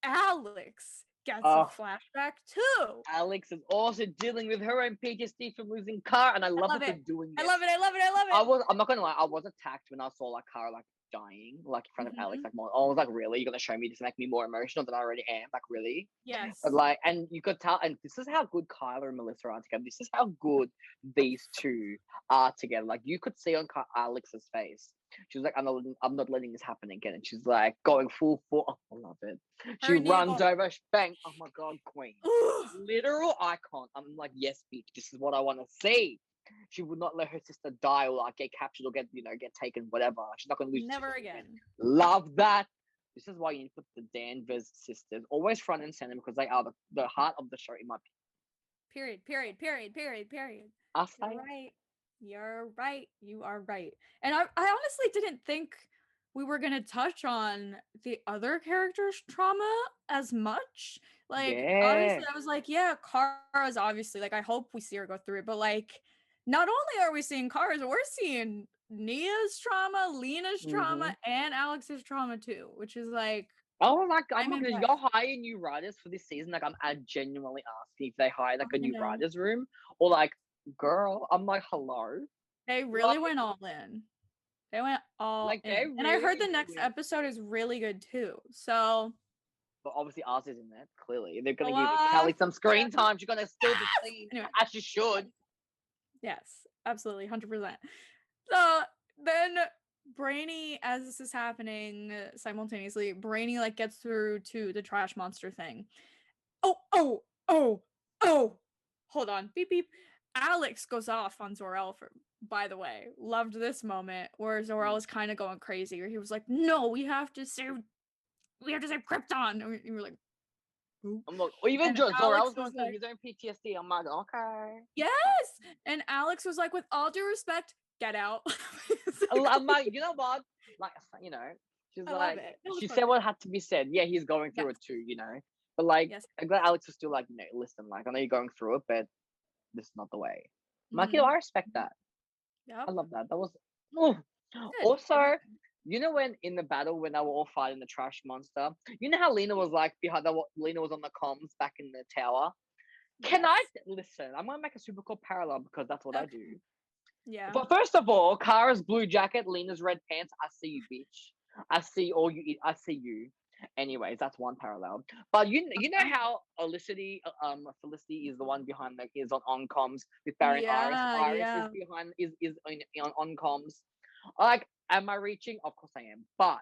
Alex gets a flashback too. Alex is also dealing with her own PTSD from losing Kara, and I love that they're doing this. I love it. I'm not gonna lie, I was attacked when I saw like Kara like dying like in front of Alex. Like I was like, really? You're gonna show me this to make me more emotional than I already am? Like really? Yes. But like, and you could tell, and this is how good Kyla and Melissa are together. This is how good these two are together. Like you could see on Alex's face. She was like, I'm not letting this happen again. And she's like going full. Oh, I love it. She runs over, bang. Oh my god, queen. Literal icon. I'm like, yes, bitch. This is what I want to see. She would not let her sister die or like get captured or get taken, whatever. She's not gonna lose. Never again. Love that. This is why you need to put the Danvers sisters always front and center because they are the heart of the show in my opinion. Period. I'll say You're right. You're right. You are right. And I honestly didn't think we were gonna touch on the other characters' trauma as much. Like obviously I was like, yeah, Kara's obviously like I hope we see her go through it, but like not only are we seeing Kara's, we're seeing Nia's trauma, Lena's trauma, and Alex's trauma too, which is like oh my god, y'all hire new writers for this season. Like I genuinely asking if they hire like a new writers room or like girl. I'm like, hello. They really went all in. They went all in. And I heard the next episode is really good too. So but obviously ours isn't that. Clearly. They're gonna give Callie some screen time. She's gonna steal the scene as she should. Yes, absolutely, 100%. So then Brainy, as this is happening simultaneously, Brainy like gets through to the trash monster thing. Oh. Hold on. Beep beep. Alex goes off on Zorel by the way. Loved this moment where Zorel is kind of going crazy, where he was like, no, we have to save Krypton. And we were like, I'm like, even Zorel was going through his own PTSD. I'm like, okay. Yes. And Alex was like, with all due respect, get out. I'm like, you know what? Like, she's like, she said what had to be said. Yeah, he's going through it too, But like, I'm glad Alex was still like, listen, like, I know you're going through it, but this is not the way. I'm like, I respect that. Yep. I love that. That was also, when in the battle when they were all fighting the trash monster, how Lena was like behind Lena was on the comms back in the tower. Can I listen? I'm gonna make a super cool parallel because that's what I do. Yeah. But first of all, Kara's blue jacket, Lena's red pants. I see you, bitch. I see all you. I see you. Anyways, that's one parallel. But you know how Felicity is the one behind is on comms with Barry and Iris. Yeah, Iris yeah. is behind is on comms. Like, am I reaching? Of course I am. But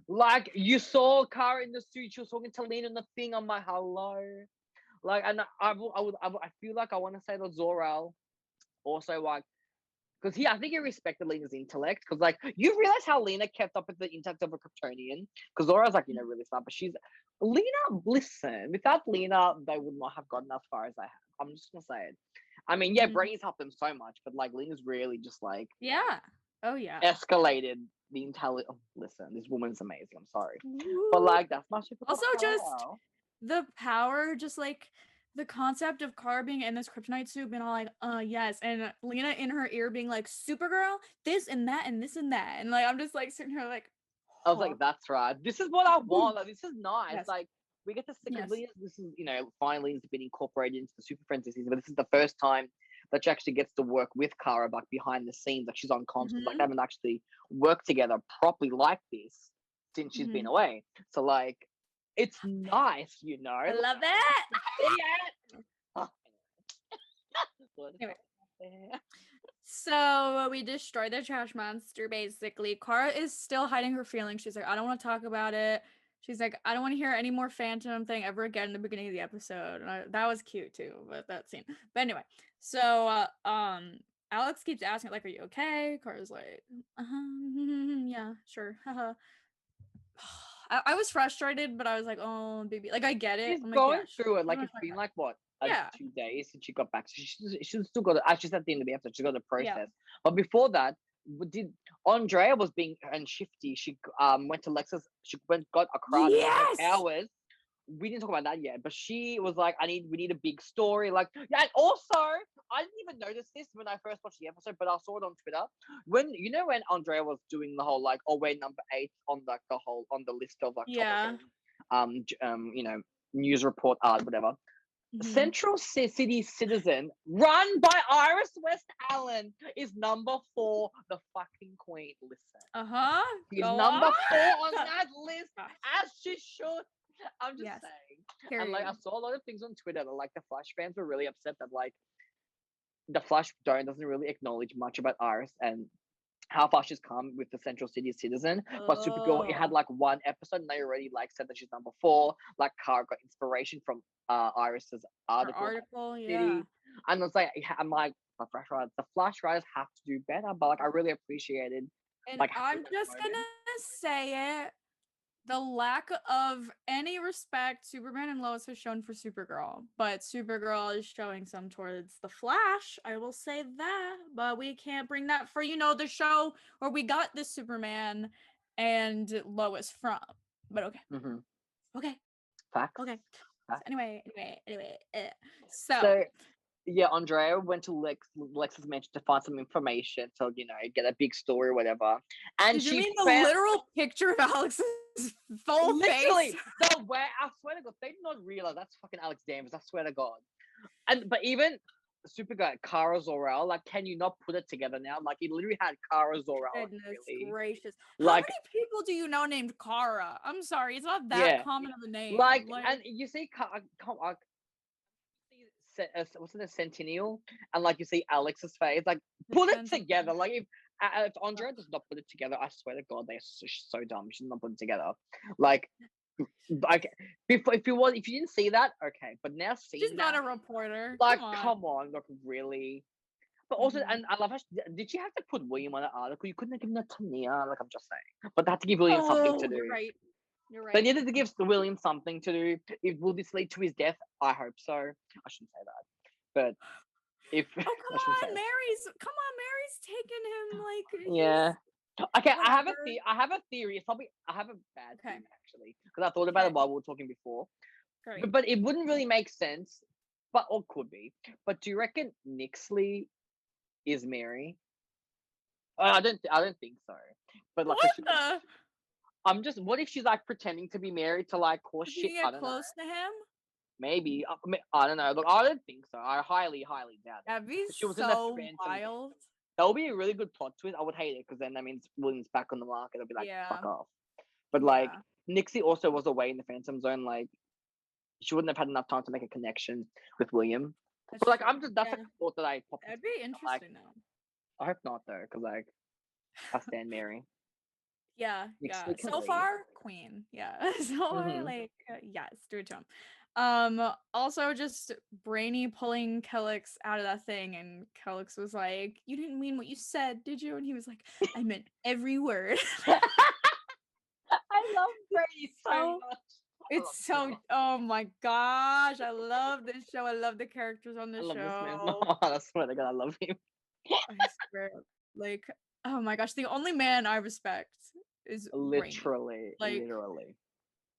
like, you saw Kara in the street. She was talking to Lena on the thing. I'm like, hello. Like, and I feel like I want to say to Zorel also, like, because I think he respected Lena's intellect. Because, like, you realize how Lena kept up with the intellect of a Kryptonian. Because Zorel's like, really smart, but Lena. Listen, without Lena, they would not have gotten as far as they have. I'm just gonna say it. I mean, yeah, Mhm. Brain's helped them so much, but like, Lena's really just like Yeah. Oh yeah. escalated the intelligence. Oh, listen, this woman's amazing. I'm sorry, but like, that's my super. Also, just the power, just like the concept of Kara being in this kryptonite suit, being all like, yes, and Lena in her ear being like, Supergirl, this and that and this and that, and like I'm just like sitting here like, I was like, that's right. This is what I want. Like, this is nice. Yes. Like, we get to see, Yes. this is, finally it's been incorporated into the Super Friends this season, but this is the first time that she actually gets to work with Kara, like, behind the scenes. Like, she's on comms, 'cause, like, they haven't actually worked together properly like this since she's been away. So, like, it's nice, I love it. See it? Oh. Anyway. So we destroyed the trash monster, basically. Kara is still hiding her feelings. She's like, I don't want to talk about it. She's like, I don't want to hear any more Phantom thing ever again in the beginning of the episode. And that was cute too, but that scene. But anyway, so Alex keeps asking, like, are you okay? Kara's like, yeah, sure. I was frustrated, but I was like, oh, baby. Like, I get it. She's I'm like, going yeah, through it. pretty Like, much it's my been God. like, what, Yeah. 2 days since she got back. So she's still got it. She's at the end of the episode. She's got the process. Yeah. But before that, did Andrea was being and shifty. She went to Lexus. She got a crowd of Yes! powers. We didn't talk about that yet, but she was like, we need a big story. Like, yeah, and also, I didn't even notice this when I first watched the episode, but I saw it on Twitter. When Andrea was doing the whole, like, oh, we're number 8 on, like, on the list of, like, Yeah. news report whatever. Mhm. Central City Citizen, run by Iris West Allen, is number 4, the fucking queen. Listen, she's Go number on. 4 on that list, Gosh. as she should. I'm just Yes. saying. And, like, I Period. saw a lot of things on Twitter that, like, the Flash fans were really upset that, like, the Flash doesn't really acknowledge much about Iris and how far she's come with the Central City Citizen. But Supergirl, it had like one episode and they already, like, said that she's number 4. Like, Kara got inspiration from Iris's article. Yeah. And it's like, I'm like, the Flash writers have to do better. But, like, I really appreciated. And Like, I'm just gonna say it. The lack of any respect Superman and Lois has shown for Supergirl, but Supergirl is showing some towards the Flash. I will say that, but we can't bring that for the show where we got this Superman and Lois from. But okay, okay, Facts. okay. Facts. Anyway. So yeah, Andrea went to Lex's mansion to find some information to, get a big story or whatever. And Did you she mean the literal picture of Alex's full literally, face? the way, I swear to God, they did not realize that's fucking Alex Danvers. I swear to God. But even Supergirl, Kara Zorel, like, can you not put it together now? Like, it literally had Kara Zorel. Goodness really. gracious. Like, how many people do you know named Kara? I'm sorry, it's not that common of a name. Like, and you see, what's it, Centennial, and, like, you see Alex's face. Like, put it together. Like, if Andrea does not put it together, I swear to God, they're so dumb. She's not putting it together. Like, before, if you didn't see that, okay, but now seeing she's not a reporter. Like, come on, like, really. But also, and I love how did she have to put William on the article? You couldn't have given that to Nia. Like, I'm just saying, but they had to give William something to do. You're right. They needed to give William something to do. Will this lead to his death? I hope so. I shouldn't say that, but if come on, Mary's taking him, like, yeah. Okay, whatever. I have a theory. It's probably I have a bad theory, actually, because I thought about it while we were talking before. But it wouldn't really make sense, or could be. But do you reckon Nixley is Mary? I don't think so. But, like, what if she's, like, pretending to be Mary to, like, cause shit? Get close to him? Maybe. I don't know. Look, I don't think so. I highly, highly doubt it. That'd be She was in that so Phantom. wild. That would be a really good plot twist. I would hate it because then that means William's back on the market. I'll be like, Yeah. fuck off. But like, Yeah. Nixie also was away in the Phantom Zone. Like, she wouldn't have had enough time to make a connection with William. That's But like, true. I'm just that's Yeah. a thought that I popped. That'd into be my head. Like, interesting though. I hope not though, because like, I stand Mary. Yeah, Next yeah. week can So leave. far, Queen. Yeah. So far, Mhm. like, yes, do it to him. Also just Brainy pulling Kellix out of that thing, and Kellix was like, "You didn't mean what you said, did you?" And he was like, "I meant every word." I love Brady so So- much. It's so, oh my gosh, I love this show. I love the characters on I the love this man. show. I swear to God, I love him. I swear, like, oh my gosh, the only man I respect is Brainy. Literally, Like, literally.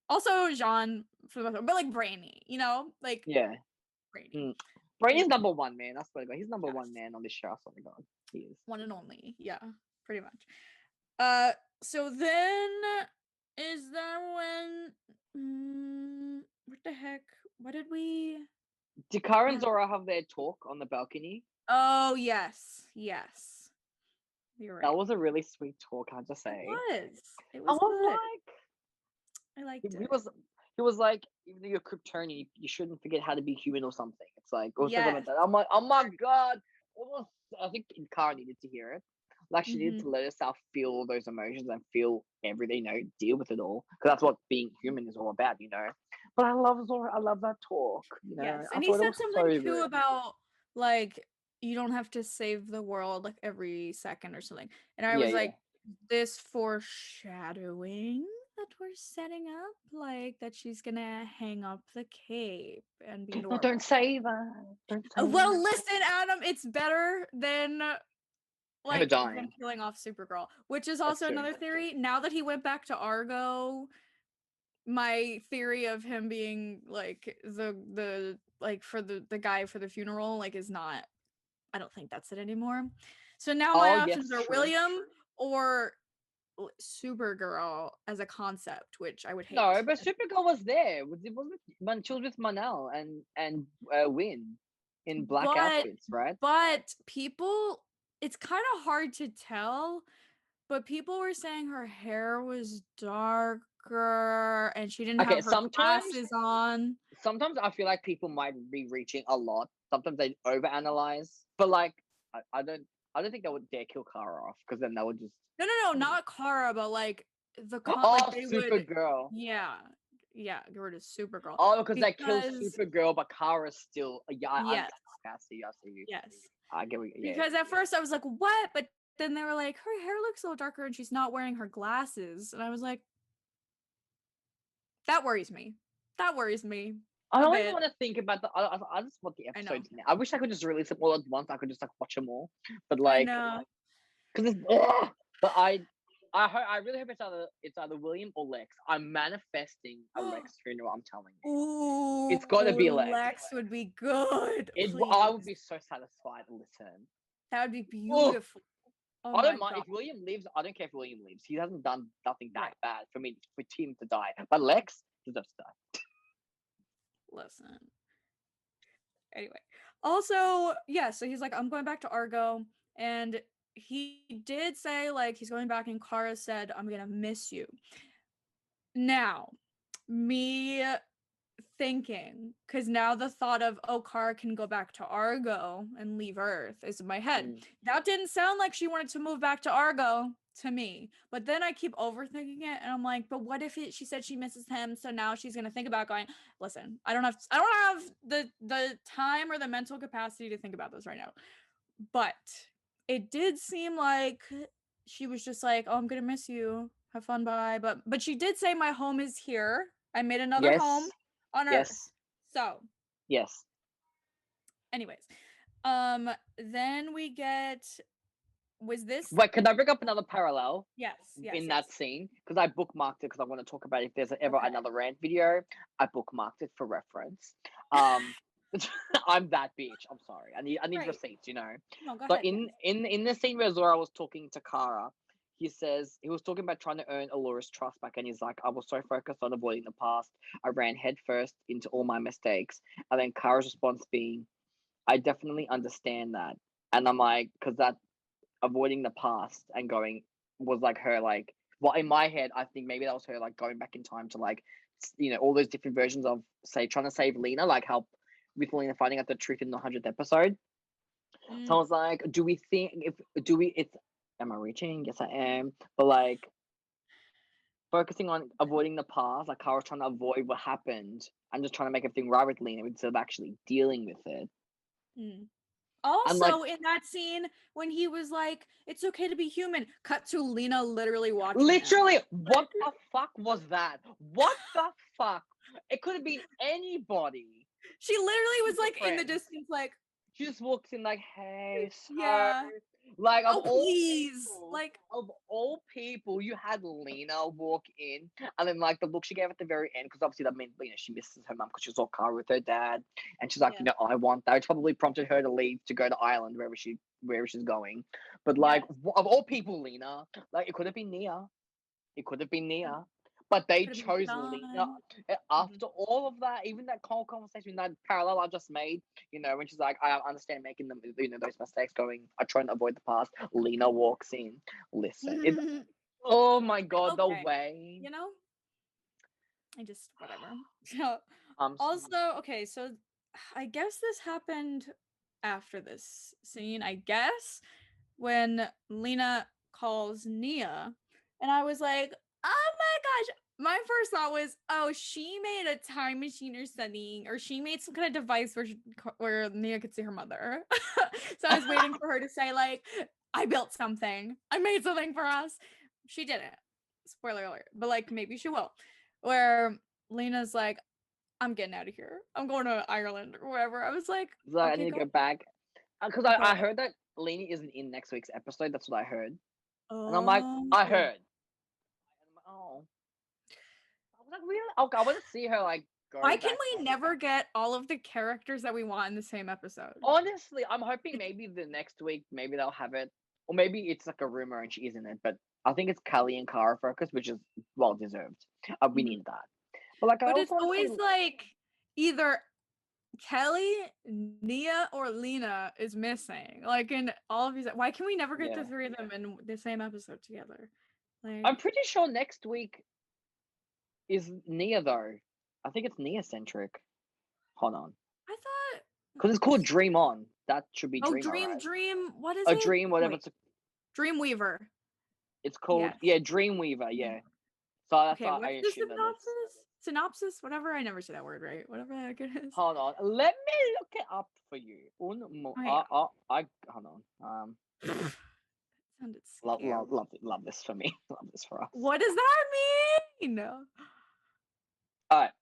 Also Jean for the most part, but like Brainy, you know, like Yeah. Brainy, Brady's number one, man. I swear to God, he's number Yes. one man on this show. I swear to God, he is. one and only. Yeah, pretty much. So then is that when? What the heck? What did we? Did Kara and Zora have their talk on the balcony? Oh yes, yes. You're right. That was a really sweet talk, I have to It say. was. It I was was good. like, I liked he it. was like, even though you're Kryptonian, you shouldn't forget how to be human or something. It's like, or something like Yes. that. I'm like, oh my God. Almost, I think Kara needed to hear it. Like, she needed to let herself feel those emotions and feel everything, deal with it all. Because that's what being human is all about, But I love Zora. I love that talk. Yes, I and he thought it said was something so too good. about like you don't have to save the world like every second or something. And I Yeah, was yeah. like, this foreshadowing that we're setting up, like that she's gonna hang up the cape and be No, normal. don't say that. Don't say Well, that. listen, Adam, it's better than like dying. them killing off Supergirl, which is also true. another theory. Now that he went back to Argo, my theory of him being like the like for the guy for the funeral like is not, I don't think that's it anymore. So now my options are true. William or Supergirl as a concept, which I would hate. No, but Supergirl was there. It wasn't when she was with Manel and Win in black outfits, right? But people, it's kind of hard to tell, but people were saying her hair was darker and she didn't Okay, have her sometimes- glasses on. Sometimes I feel like people might be reaching a lot. Sometimes they overanalyze, but like I don't think they would dare kill Kara off because then that would just No, not Kara, but like the oh, they would, Supergirl. yeah, get rid of Supergirl. Oh, because they killed Because- Supergirl, but Kara's still Yes. I see you. Yes. I get what, yeah. Because at first I was like, what? But then they were like, her hair looks a little darker and she's not wearing her glasses. And I was like, that worries me. That worries me. I a don't bit. even want to think about I just want the I know. episodes now. I wish I could just release them all at once. I could just like watch them all, but I like, know. because it's but I really hope it's either William or Lex. I'm manifesting a Lex funeral. I'm telling you, Ooh, It's gotta be Lex. Lex would be good. I please. would be so satisfied. Listen, That would be beautiful. Oh I don't my mind God. if William leaves. I don't care if William leaves. He hasn't done nothing that Right. bad for me for Tim to die. But Lex deserves to die. Listen. Anyway, also, yeah, so he's like, I'm going back to Argo, and he did say like he's going back, and Kara said, I'm gonna miss you. Now, me thinking, because now the thought of, oh, Kara can go back to Argo and leave Earth is in my head. That didn't sound like she wanted to move back to Argo to me, but then I keep overthinking it, and I'm like, but what if she said she misses him, so now she's gonna think about going, listen, I don't have the time or the mental capacity to think about this right now. But it did seem like she was just like, oh, I'm gonna miss you, have fun, bye. But she did say, my home is here, I made another Yes. home on Earth. Yes. So Yes. anyways, then we get, was this Wait, can I bring up another parallel yes in that scene? Because I bookmarked it because I want to talk about if there's ever Okay. another rant video. I bookmarked it for reference. I'm that bitch. I'm sorry. I need Right. receipts. No, go So ahead. in the scene where Zora was talking to Kara, he says he was talking about trying to earn Alora's trust back, and he's like, I was so focused on avoiding the past, I ran headfirst into all my mistakes. And then Kara's response being, I definitely understand that. And I'm like, because that avoiding the past and going was like her like, well, in my head, I think maybe that was her like going back in time to like, all those different versions of say trying to save Lena, like help with Lena finding out the truth in the 100th episode. So I was like, do we think it's am I reaching? Yes, I am. But like focusing on avoiding the past, like Kara's trying to avoid what happened and just trying to make everything right with Lena instead of actually dealing with it. Also, like, in that scene when he was like, "It's okay to be human," cut to Lena literally watching. Literally, what the fuck was that? What the fuck? It could have been anybody. She literally was like in the distance, like she just walks in like, hey, so yeah. like of all please, people, like of all people, you had Lena walk in, and then like the look she gave at the very end, because obviously that meant she misses her mum because she saw Kara with her dad, and she's like, I want that. It's probably prompted her to leave to go to Ireland wherever she's going. But like of all people, Lena, like it could have been Nia. It could have been Nia. But they chose Lena after all of that, even that whole conversation, that parallel I just made, when she's like, I understand making them, those mistakes going, I try to avoid the past. Lena walks in. Listen. Oh my God, the way. I just, whatever. Also, okay, so I guess this happened after this scene, I guess, when Lena calls Nia, and I was like, oh my gosh, my first thought was, oh, she made a time machine or something, or she made some kind of device where Nia could see her mother. So I was waiting for her to say, like, I built something, I made something for us. She didn't. Spoiler alert. But like, maybe she will. Where Lena's like, I'm getting out of here. I'm going to Ireland or wherever. I was like, okay, I need to go back. Because I heard that Lena isn't in next week's episode. That's what I heard. And I'm like, I heard. Oh. I was like, really? Okay, I want to see her like go. Why can we never get all of the characters that we want in the same episode? Honestly, I'm hoping maybe the next week, maybe they'll have it. Or maybe it's like a rumor and she isn't it. But I think it's Callie and Kara focus, which is well deserved. We need that. But it's always like either Kelly, Nia, or Lena is missing. Like in all of these, why can we never get the three of them in the same episode together? Like, I'm pretty sure next week is Nia though. I think it's Nia centric. Hold on. I thought because it's called Dream On. That should be Dream. Dream. What is a it? Dream, whatever. Wait. Dreamweaver. It's called Dreamweaver. Yeah. So that's okay. What's the synopsis? Whatever. I never say that word right. Whatever the heck it is. Hold on. Let me look it up for you. Hold on. Sounded love this for me. Love this for us. What does that mean? Alright.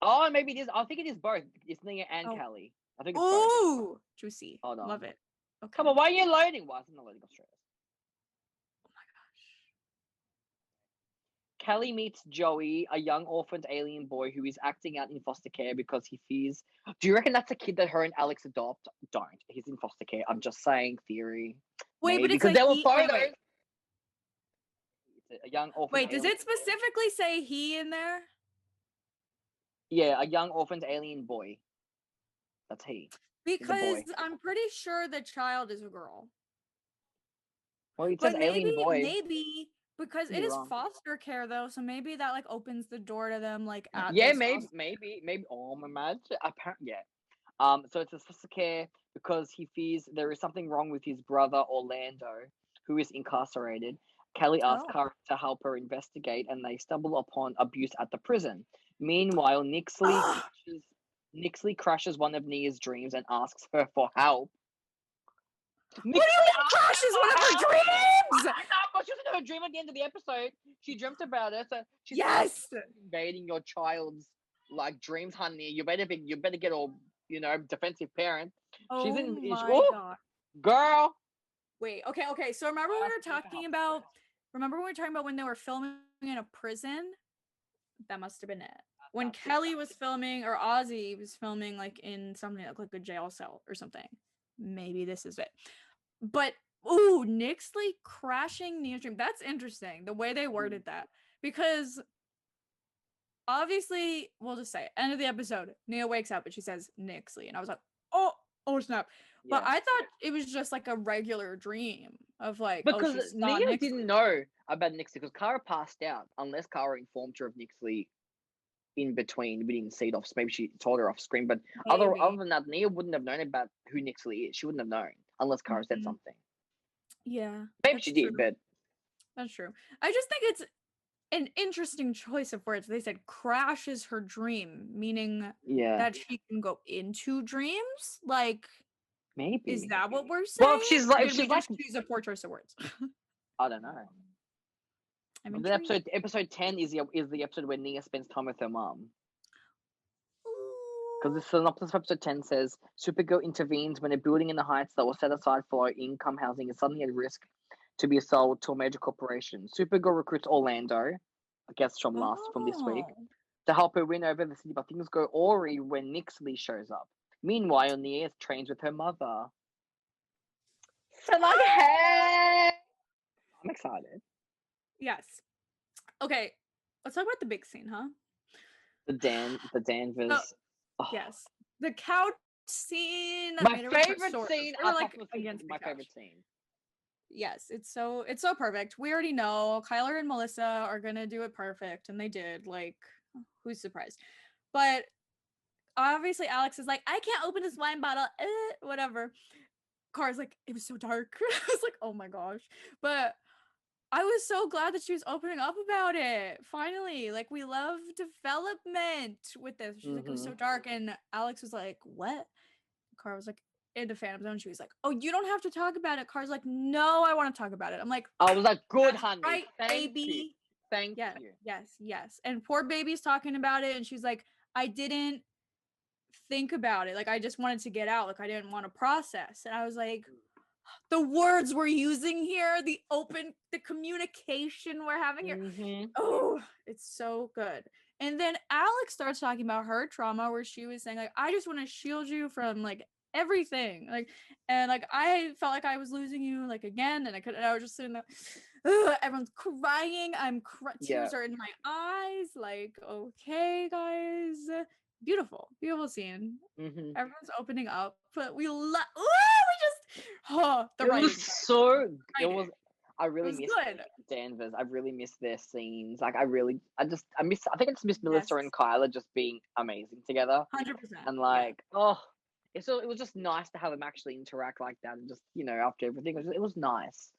Oh, maybe it is. I think it is both. It's Nia and Kelly. I think it's both. Ooh, juicy. Hold on. Love it. Okay. Come on, why are you loading? Why isn't it loading Australia? Oh my gosh. Kelly meets Joey, a young orphaned alien boy who is acting out in foster care because he fears. Do you reckon that's a kid that her and Alex adopt? Don't. He's in foster care. I'm just saying theory. Wait, but it's because like there were photos. Wait. A young orphaned. Wait, does it specifically say he in there? Yeah, a young orphaned alien boy. That's he. Because I'm pretty sure the child is a girl. Well, it says alien boy. Maybe because it is foster care though, so maybe that like opens the door to them like at maybe. Oh, my imagine. Apparently, so it's a foster care because he fears there is something wrong with his brother Orlando, who is incarcerated. Kelly asks Kara to help her investigate, and they stumble upon abuse at the prison. Meanwhile, Nixley crashes one of Nia's dreams and asks her for help. What do you mean crashes one of her dreams? No, but she was in her dream at the end of the episode. She dreamt about it. So she's invading your child's like dreams, honey. You better get all defensive parent. Oh my god, girl. Wait, okay. So remember when we were talking about when they were filming in a prison? That must have been it. When Kelly was filming, or Ozzy was filming, like in something like a jail cell or something. Maybe this is it. But ooh, Nixley crashing Nea's dream. That's interesting, the way they worded that. Because obviously, we'll just say, end of the episode, Nia wakes up and she says Nixley. And I was like, oh snap. But Yeah. I thought it was just like a regular dream of like, oh, she Because saw Nia Nixley. didn't know about Nixley because Kara passed out unless Kara informed her of Nixley in between. We didn't see it off. Maybe she told her off screen. But other Maybe. than that, Nia wouldn't have known about who Nixley is. She wouldn't have known unless Kara said Mhm. something. Yeah. Maybe that's she true. did, but That's true. I just think it's an interesting choice of words. They said crashes her dream, meaning yeah, that she can go into dreams. Like, maybe. is that what we're saying? Well, if she's Or like, did we just choose a poor choice of words? I don't know. I'm But the intrigued. episode 10 is the episode where Nia spends time with her mom. Because the synopsis of episode 10 says Supergirl intervenes when a building in the Heights that was set aside for low-income housing is suddenly at risk to be sold to a major corporation. Supergirl recruits Orlando, I guess from this week, to help her win over the city, but things go awry when Nixley shows up. Meanwhile, Nia trains with her mother. So like, hey! I'm excited. Yes. Okay, let's talk about the big scene, huh? The Danvers. Oh, Yes. The couch scene. my made everyone favorite sore. scene. They were, I like, thought was against the my couch. favorite scene. Yes, it's so perfect. We already know Kyler and Melissa are gonna do it perfect, and they did. Like, who's surprised? But obviously, Alex is like, I can't open this wine bottle. Whatever. Car's like, it was so dark. I was like, oh my gosh. But I was so glad that she was opening up about it. Finally, like, we love development with this. She's like, it was so dark, and Alex was like, what? Car was like, in the Phantom Zone. She was like, oh, you don't have to talk about it. Car's like, no, I want to talk about it. I'm like, I was like, good, that's honey. right, Thank baby. you. Thank Yeah, you. yes. And poor baby's talking about it, and she's like, I didn't think about it. Like, I just wanted to get out. Like, I didn't want to process. And I was like, the words we're using here, the communication we're having here. Oh, it's so good. And then Alex starts talking about her trauma where she was saying, like, I just want to shield you from like everything. Like, and like I felt like I was losing you like again. And I was just sitting there, everyone's crying. Tears are in my eyes. Like, okay, guys. Beautiful scene. Everyone's opening up, but we the it writing. Was so it was. I really was miss good. Danvers. I really miss their scenes. Like I think I just miss Melissa and Kyla just being amazing together. 100%. And like, it was just nice to have them actually interact like that, and just after everything, it was nice.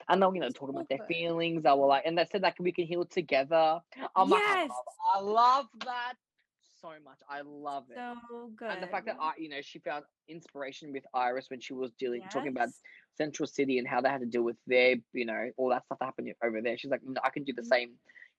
And they'll talk about their feelings. They were like, and they said like we can heal together. I'm like, I love that so much. I love it. So good. And the fact that she found inspiration with Iris when she was talking about Central City and how they had to deal with their, all that stuff that happened over there. She's like, I can do the same.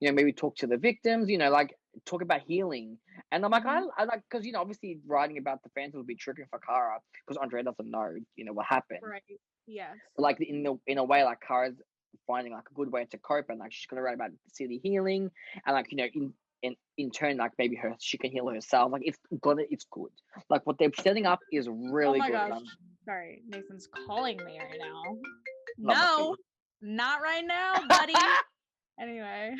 Maybe talk to the victims. like talk about healing. And I'm like, I like, because obviously writing about the fans will be triggering for Kara because Andrea doesn't know, what happened. Right. Yes. But like in a way, like Kara's finding like a good way to cope, and like she's gonna write about city healing, and like in turn, like maybe she can heal herself. Like it's good. Like what they're setting up is really good. Gosh. Sorry, Nathan's calling me right now. No, not right now, buddy. Anyway.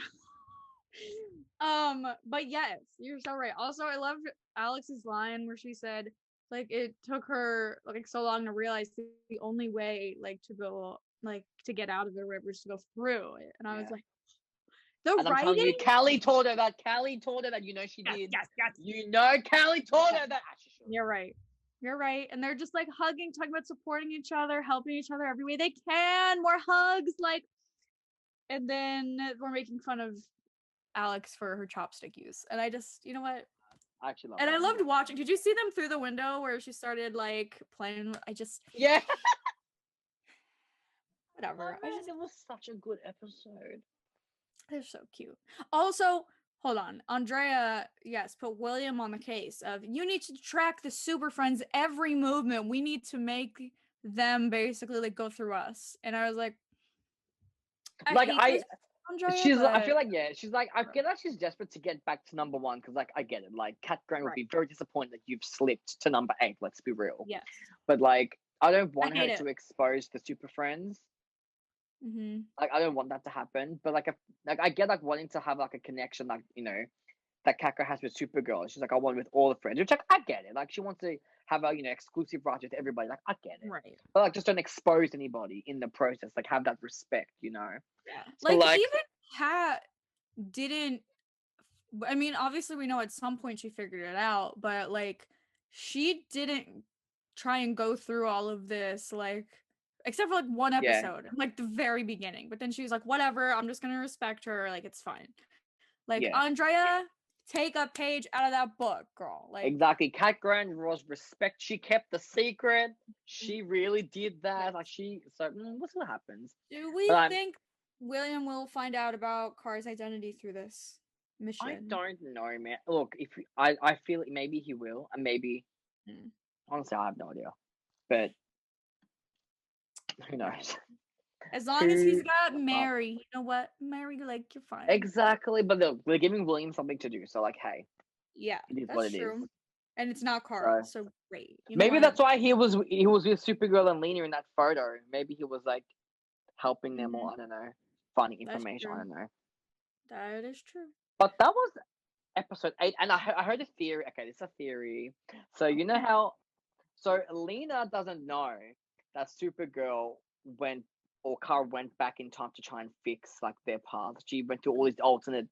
But yes, you're so right. Also, I loved Alex's line where she said, like, it took her like so long to realize the only way like to go like to get out of the river is to go through it. And I was like, and writing. I'm telling you, Callie told her that. She did. Yes. Callie told her that. You're right. And they're just like hugging, talking about supporting each other, helping each other every way they can. More hugs, like. And then we're making fun of Alex for her chopstick use, and I just, you know what? I actually love. And I loved watching. Did you see them through the window where she started like playing? Yeah. Whatever. It was such a good episode. They're so cute. Also, hold on. Andrea, put William on the case of you need to track the Super Friends' every movement. We need to make them basically like go through us. And I was like, Andrea, I feel like she's like I feel like she's desperate to get back to number 1 because like I get it. Like Kat Grant would be very disappointed that you've slipped to number 8. Let's be real. Yes. But like I don't want her hate it. to expose the Super Friends. Mm-hmm. Like, I don't want that to happen. But like, I get like wanting to have like a connection, like that Catco has with Supergirl. She's like, I want it with all the friends, which like I get it. Like, she wants to have a exclusive right with everybody. Like, I get it. Right. But like, just don't expose anybody in the process. Like, have that respect, Yeah. So like, even Kat didn't. I mean, obviously, we know at some point she figured it out, but like, she didn't try and go through all of this, like, except for like one yeah, episode, like the very beginning. But then she was like, whatever, I'm just gonna respect her. Like, it's fine. Like, yeah. Andrea, take a page out of that book, girl. Like, Exactly. Cat Grant was respect. She kept the secret. She really did that. Like, we'll see what happens. do we But think William will find out about Car's identity through this I mission? don't know, man. Look, I feel like maybe he will, and maybe Mm. honestly, I have no idea. But who knows? As long as he's Who got the fuck? Mary, you know what? Mary, like, you're fine. Exactly. But look, we're giving William something to do. So like, hey, Yeah, it is that's what it true. is. And it's not So Carl, so great. You know maybe what? that's why he was with Supergirl and Lena in that photo. Maybe he was like helping them, or I don't know, finding That's information. I true. don't know. That is true. But that was episode 8, and I heard a theory. Okay, it's a theory. So you know how? So Lena doesn't know that Supergirl went, or Kara went back in time to try and fix like their paths. She went to all these alternate,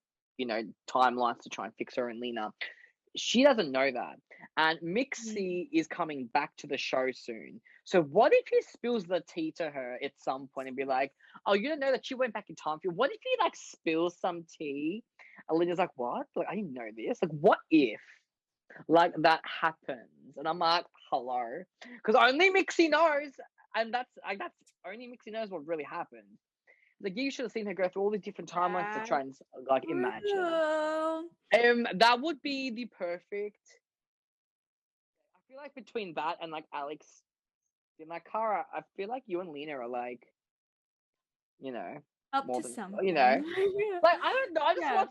timelines to try and fix her and Lena. She doesn't know that. And Mixie is coming back to the show soon. So what if he spills the tea to her at some point and be like, oh, you don't know that she went back in time for you? What if he like spills some tea? And Linda's like, what? Like, I didn't know this. Like, what if like that happens? And I'm like, hello? Because only Mixie knows. And that's only Mixie knows what really happened. Like, you should have seen her go through all these different timelines to try and like imagine. That would be the perfect. I feel like between that and like Alex and like Kara, I feel like you and Lena are like, Up more to than something. like I don't know. Yeah.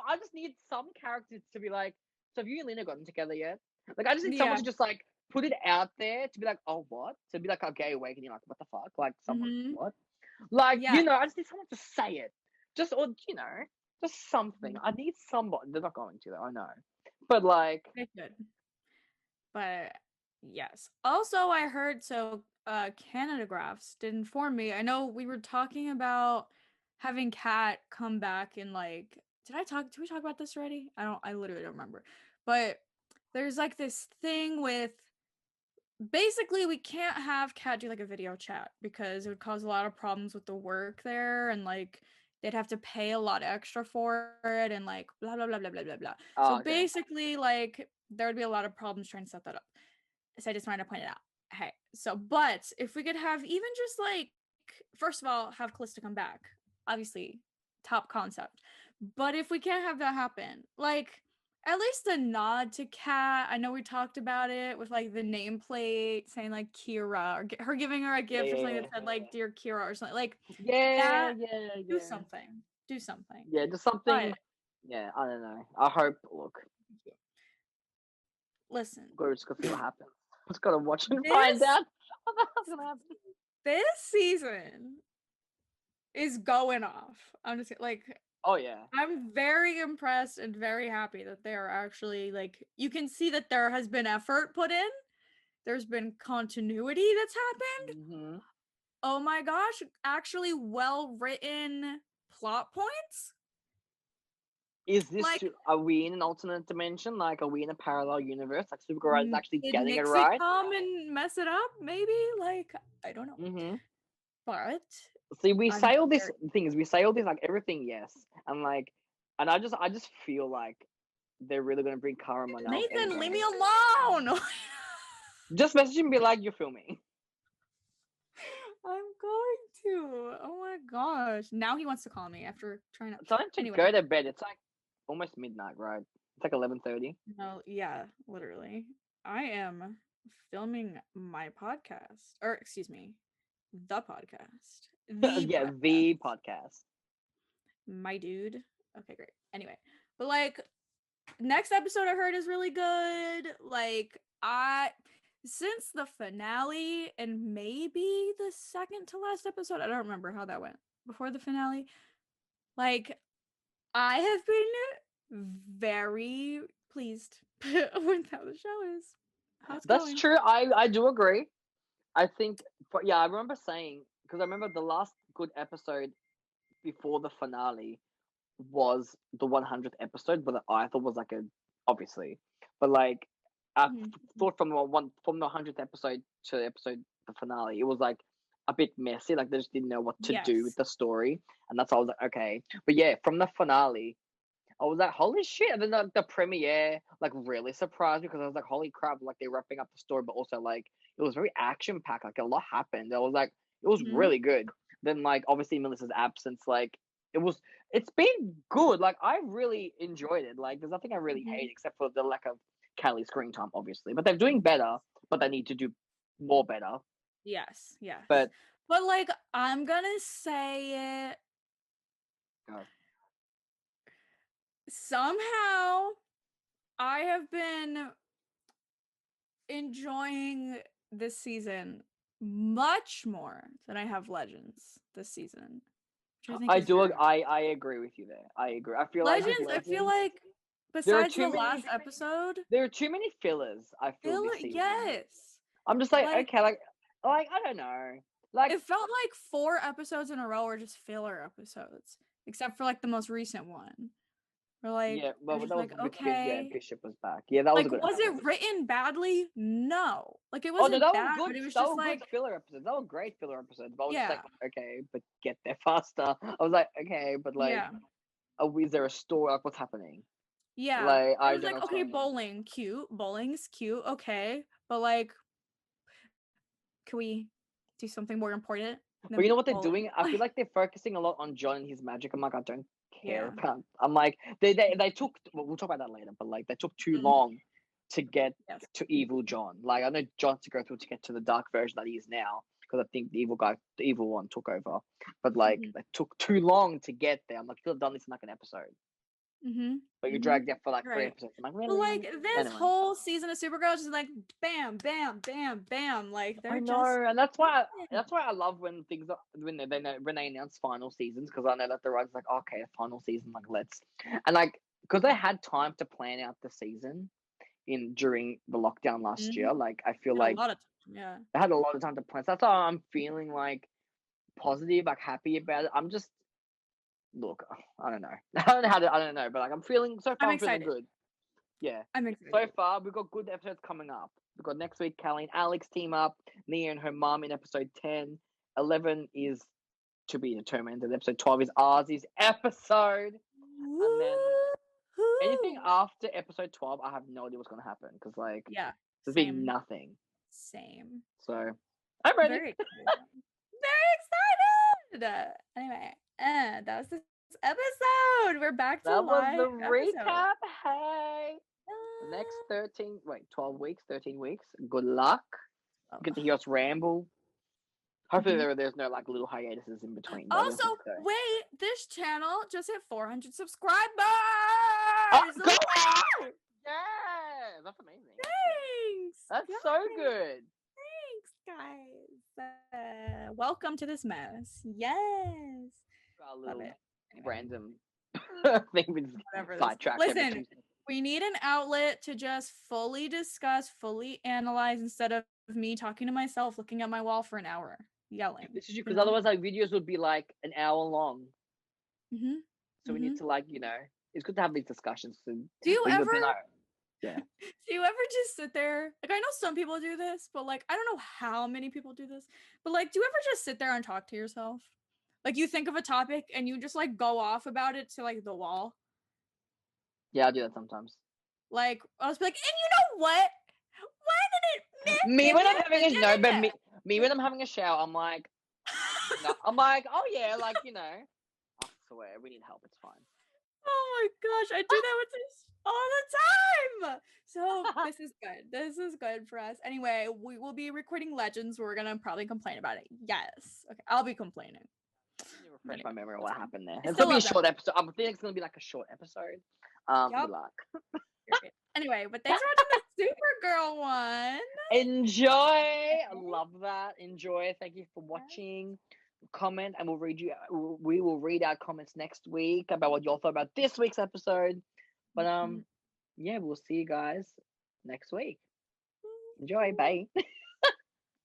I just need some characters to be like. So have you and Lena gotten together yet? Like, I just need someone Yeah. to just like put it out there to be like, oh, what? To be like a gay awakening, like, what the fuck? Like, someone, what? Like, Yeah. I just need someone to say it. Just, or, just something. I need somebody. They're not going to, though, I know. But, like, They could. But yes. Also, I heard Canada Graphs did inform me. I know we were talking about having Kat come back and like did we talk about this already? I literally don't remember. But there's like this thing with basically we can't have Kat do like a video chat because it would cause a lot of problems with the work there and like they'd have to pay a lot extra for it and like blah blah blah blah blah blah blah. So okay. basically like there would be a lot of problems trying to set that up. So I just wanted to point it out. Hey, so but if we could have even just like first of all have Callista come back, obviously top concept. But if we can't have that happen, like at least a nod to Kat. I know we talked about it with like the nameplate saying like Kira or her giving her a gift or something that said like Dear Kira or something like yeah. do something. Do something. Yeah, just something. But, yeah, I don't know. I hope. Look, listen, we're just gonna see what happens. Just gotta watch and This- find out what the hell's gonna happen. this season is going off. I'm just like Oh yeah. I'm very impressed and very happy that they are actually like you can see that there has been effort put in. There's been continuity that's happened. Mm-hmm. Oh my gosh, actually well written plot points. Is this Like, are we in an alternate dimension? Like, are we in a parallel universe? Like, Supergirl is actually did getting it Nixie right. come and mess it up? Maybe. Like, I don't know. Mm-hmm. But See, we I'm say all these very- things. We say all these like everything, yes, and like, and I just feel like they're really gonna bring Kara Mon out. Nathan, leave me alone. Just message him and be like, you're filming. I'm going to. Oh my gosh. Now he wants to call me after trying to. Time to Anyway. go to bed. It's like almost midnight, right? It's like 11:30. No, yeah, literally. I am filming my podcast, or excuse me, the podcast. Yeah, the podcast. My dude. Okay, great. Anyway, but like next episode I heard is really good. Like since the finale and maybe the second to last episode, I don't remember how that went before the finale. Like, I have been very pleased with how the show is. How it's That's going. true. I do agree. I think, yeah, I remember saying, because I remember the last good episode before the finale was the 100th episode, but I thought was like obviously, but like I thought from the 100th episode to episode the finale, it was like a bit messy. Like they just didn't know what to do with the story, and that's why I was like, okay. But yeah, from the finale, I was like, holy shit! And then the premiere like really surprised me because I was like, holy crap! Like they're wrapping up the story, but also like it was very action packed. Like a lot happened. I was like, it was really good. Then like obviously Melissa's absence, like it's been good. Like I really enjoyed it. Like there's nothing I really hate except for the lack of Callie screen time, obviously. But they're doing better, but they need to do more better. Yes, yes. But like I'm gonna say it. Go. Somehow I have been enjoying this season much more than I have Legends this season. I agree with you there. I agree. I feel Legends, like I feel like besides the last episode, there are too many fillers. I feel this season. Yes. I'm just like okay, like I don't know. Like it felt like 4 episodes in a row were just filler episodes, except for like the most recent one. Or like yeah, well, that was like okay. Yeah, Bishop was back. Yeah, that was like, a good. Was episode. it written badly? No, like it Oh wasn't no, that bad, was good. but it was that just was like good filler episodes. That were great filler episodes. But I was yeah, just like, okay, but get there faster. I was like, okay, but like, is there a story? Like, what's happening? Yeah, like I was like, okay, bowling, cute, bowling's cute, okay, but like, can we do something more important? But you know what they're doing? I feel like they're focusing a lot on John and his magic. I'm like, I don't care about. I'm like, they took. Well, we'll talk about that later. But like, they took too long to get to evil John. Like, I know John's to go through to get to the dark version that he is now, because I think the evil one took over. But like, they took too long to get there. I'm like, you could have done this in like an episode. But you dragged out for like 3 episodes. I'm like, really? But like this whole season of Supergirl is just like bam, bam, bam, bam. Like they're and that's why I love when things when they announce final seasons, because I know that the writers like, okay, final season, like let's and like because they had time to plan out the season during the lockdown last year. Like I feel like a lot of time, they had a lot of time to plan. So that's why I'm feeling like positive, like happy about it. I'm just look, I don't know. I don't know, but like I'm feeling so far. I'm feeling good. Yeah, I'm excited. So far, we've got good episodes coming up. We've got next week, Callie and Alex team up. Nia and her mum in episode 10. 11 is to be determined. And episode 12 is Ozzy's episode. And then anything after episode 12, I have no idea what's going to happen. Because, like, there's been nothing. Same. So, I'm ready. Very excited. Anyway, that was this episode. We're back to live. That was the recap. Hey. The next 12 weeks, 13 weeks. Good luck. Get to hear us ramble. Hopefully there's no like little hiatuses in between. Also, wait, this channel just hit 400 subscribers. Oh, go on! Yeah, that's amazing. Thanks. That's so good. Thanks, guys. Welcome to this mess. Yes. A little random thing with sidetrack. Listen, we need an outlet to just fully discuss, fully analyze, instead of me talking to myself, looking at my wall for an hour, yelling. This is because otherwise, like videos would be like an hour long. So we need to it's good to have these discussions. Do you ever? Do you ever just sit there? Like I know some people do this, but like I don't know how many people do this. But like, do you ever just sit there and talk to yourself? Like you think of a topic and you just like go off about it to like the wall. Yeah, I do that sometimes. Like I was like, and you know what? Why did it me when I'm having me when I'm having a shower, I'm like, oh yeah, like I swear we need help. It's fine. Oh my gosh, I do that with this all the time. So this is good. This is good for us. Anyway, we will be recording Legends. We're gonna probably complain about it. Yes. Okay, I'll be complaining. Refresh my memory of what happened there. It's gonna be a short episode. I think it's gonna be like a short episode. Good luck. Anyway, but thanks for watching this Supergirl one. Enjoy. I love that. Enjoy. Thank you for watching. Comment, and we will read our comments next week about what y'all thought about this week's episode. But yeah, we'll see you guys next week. Enjoy. Bye.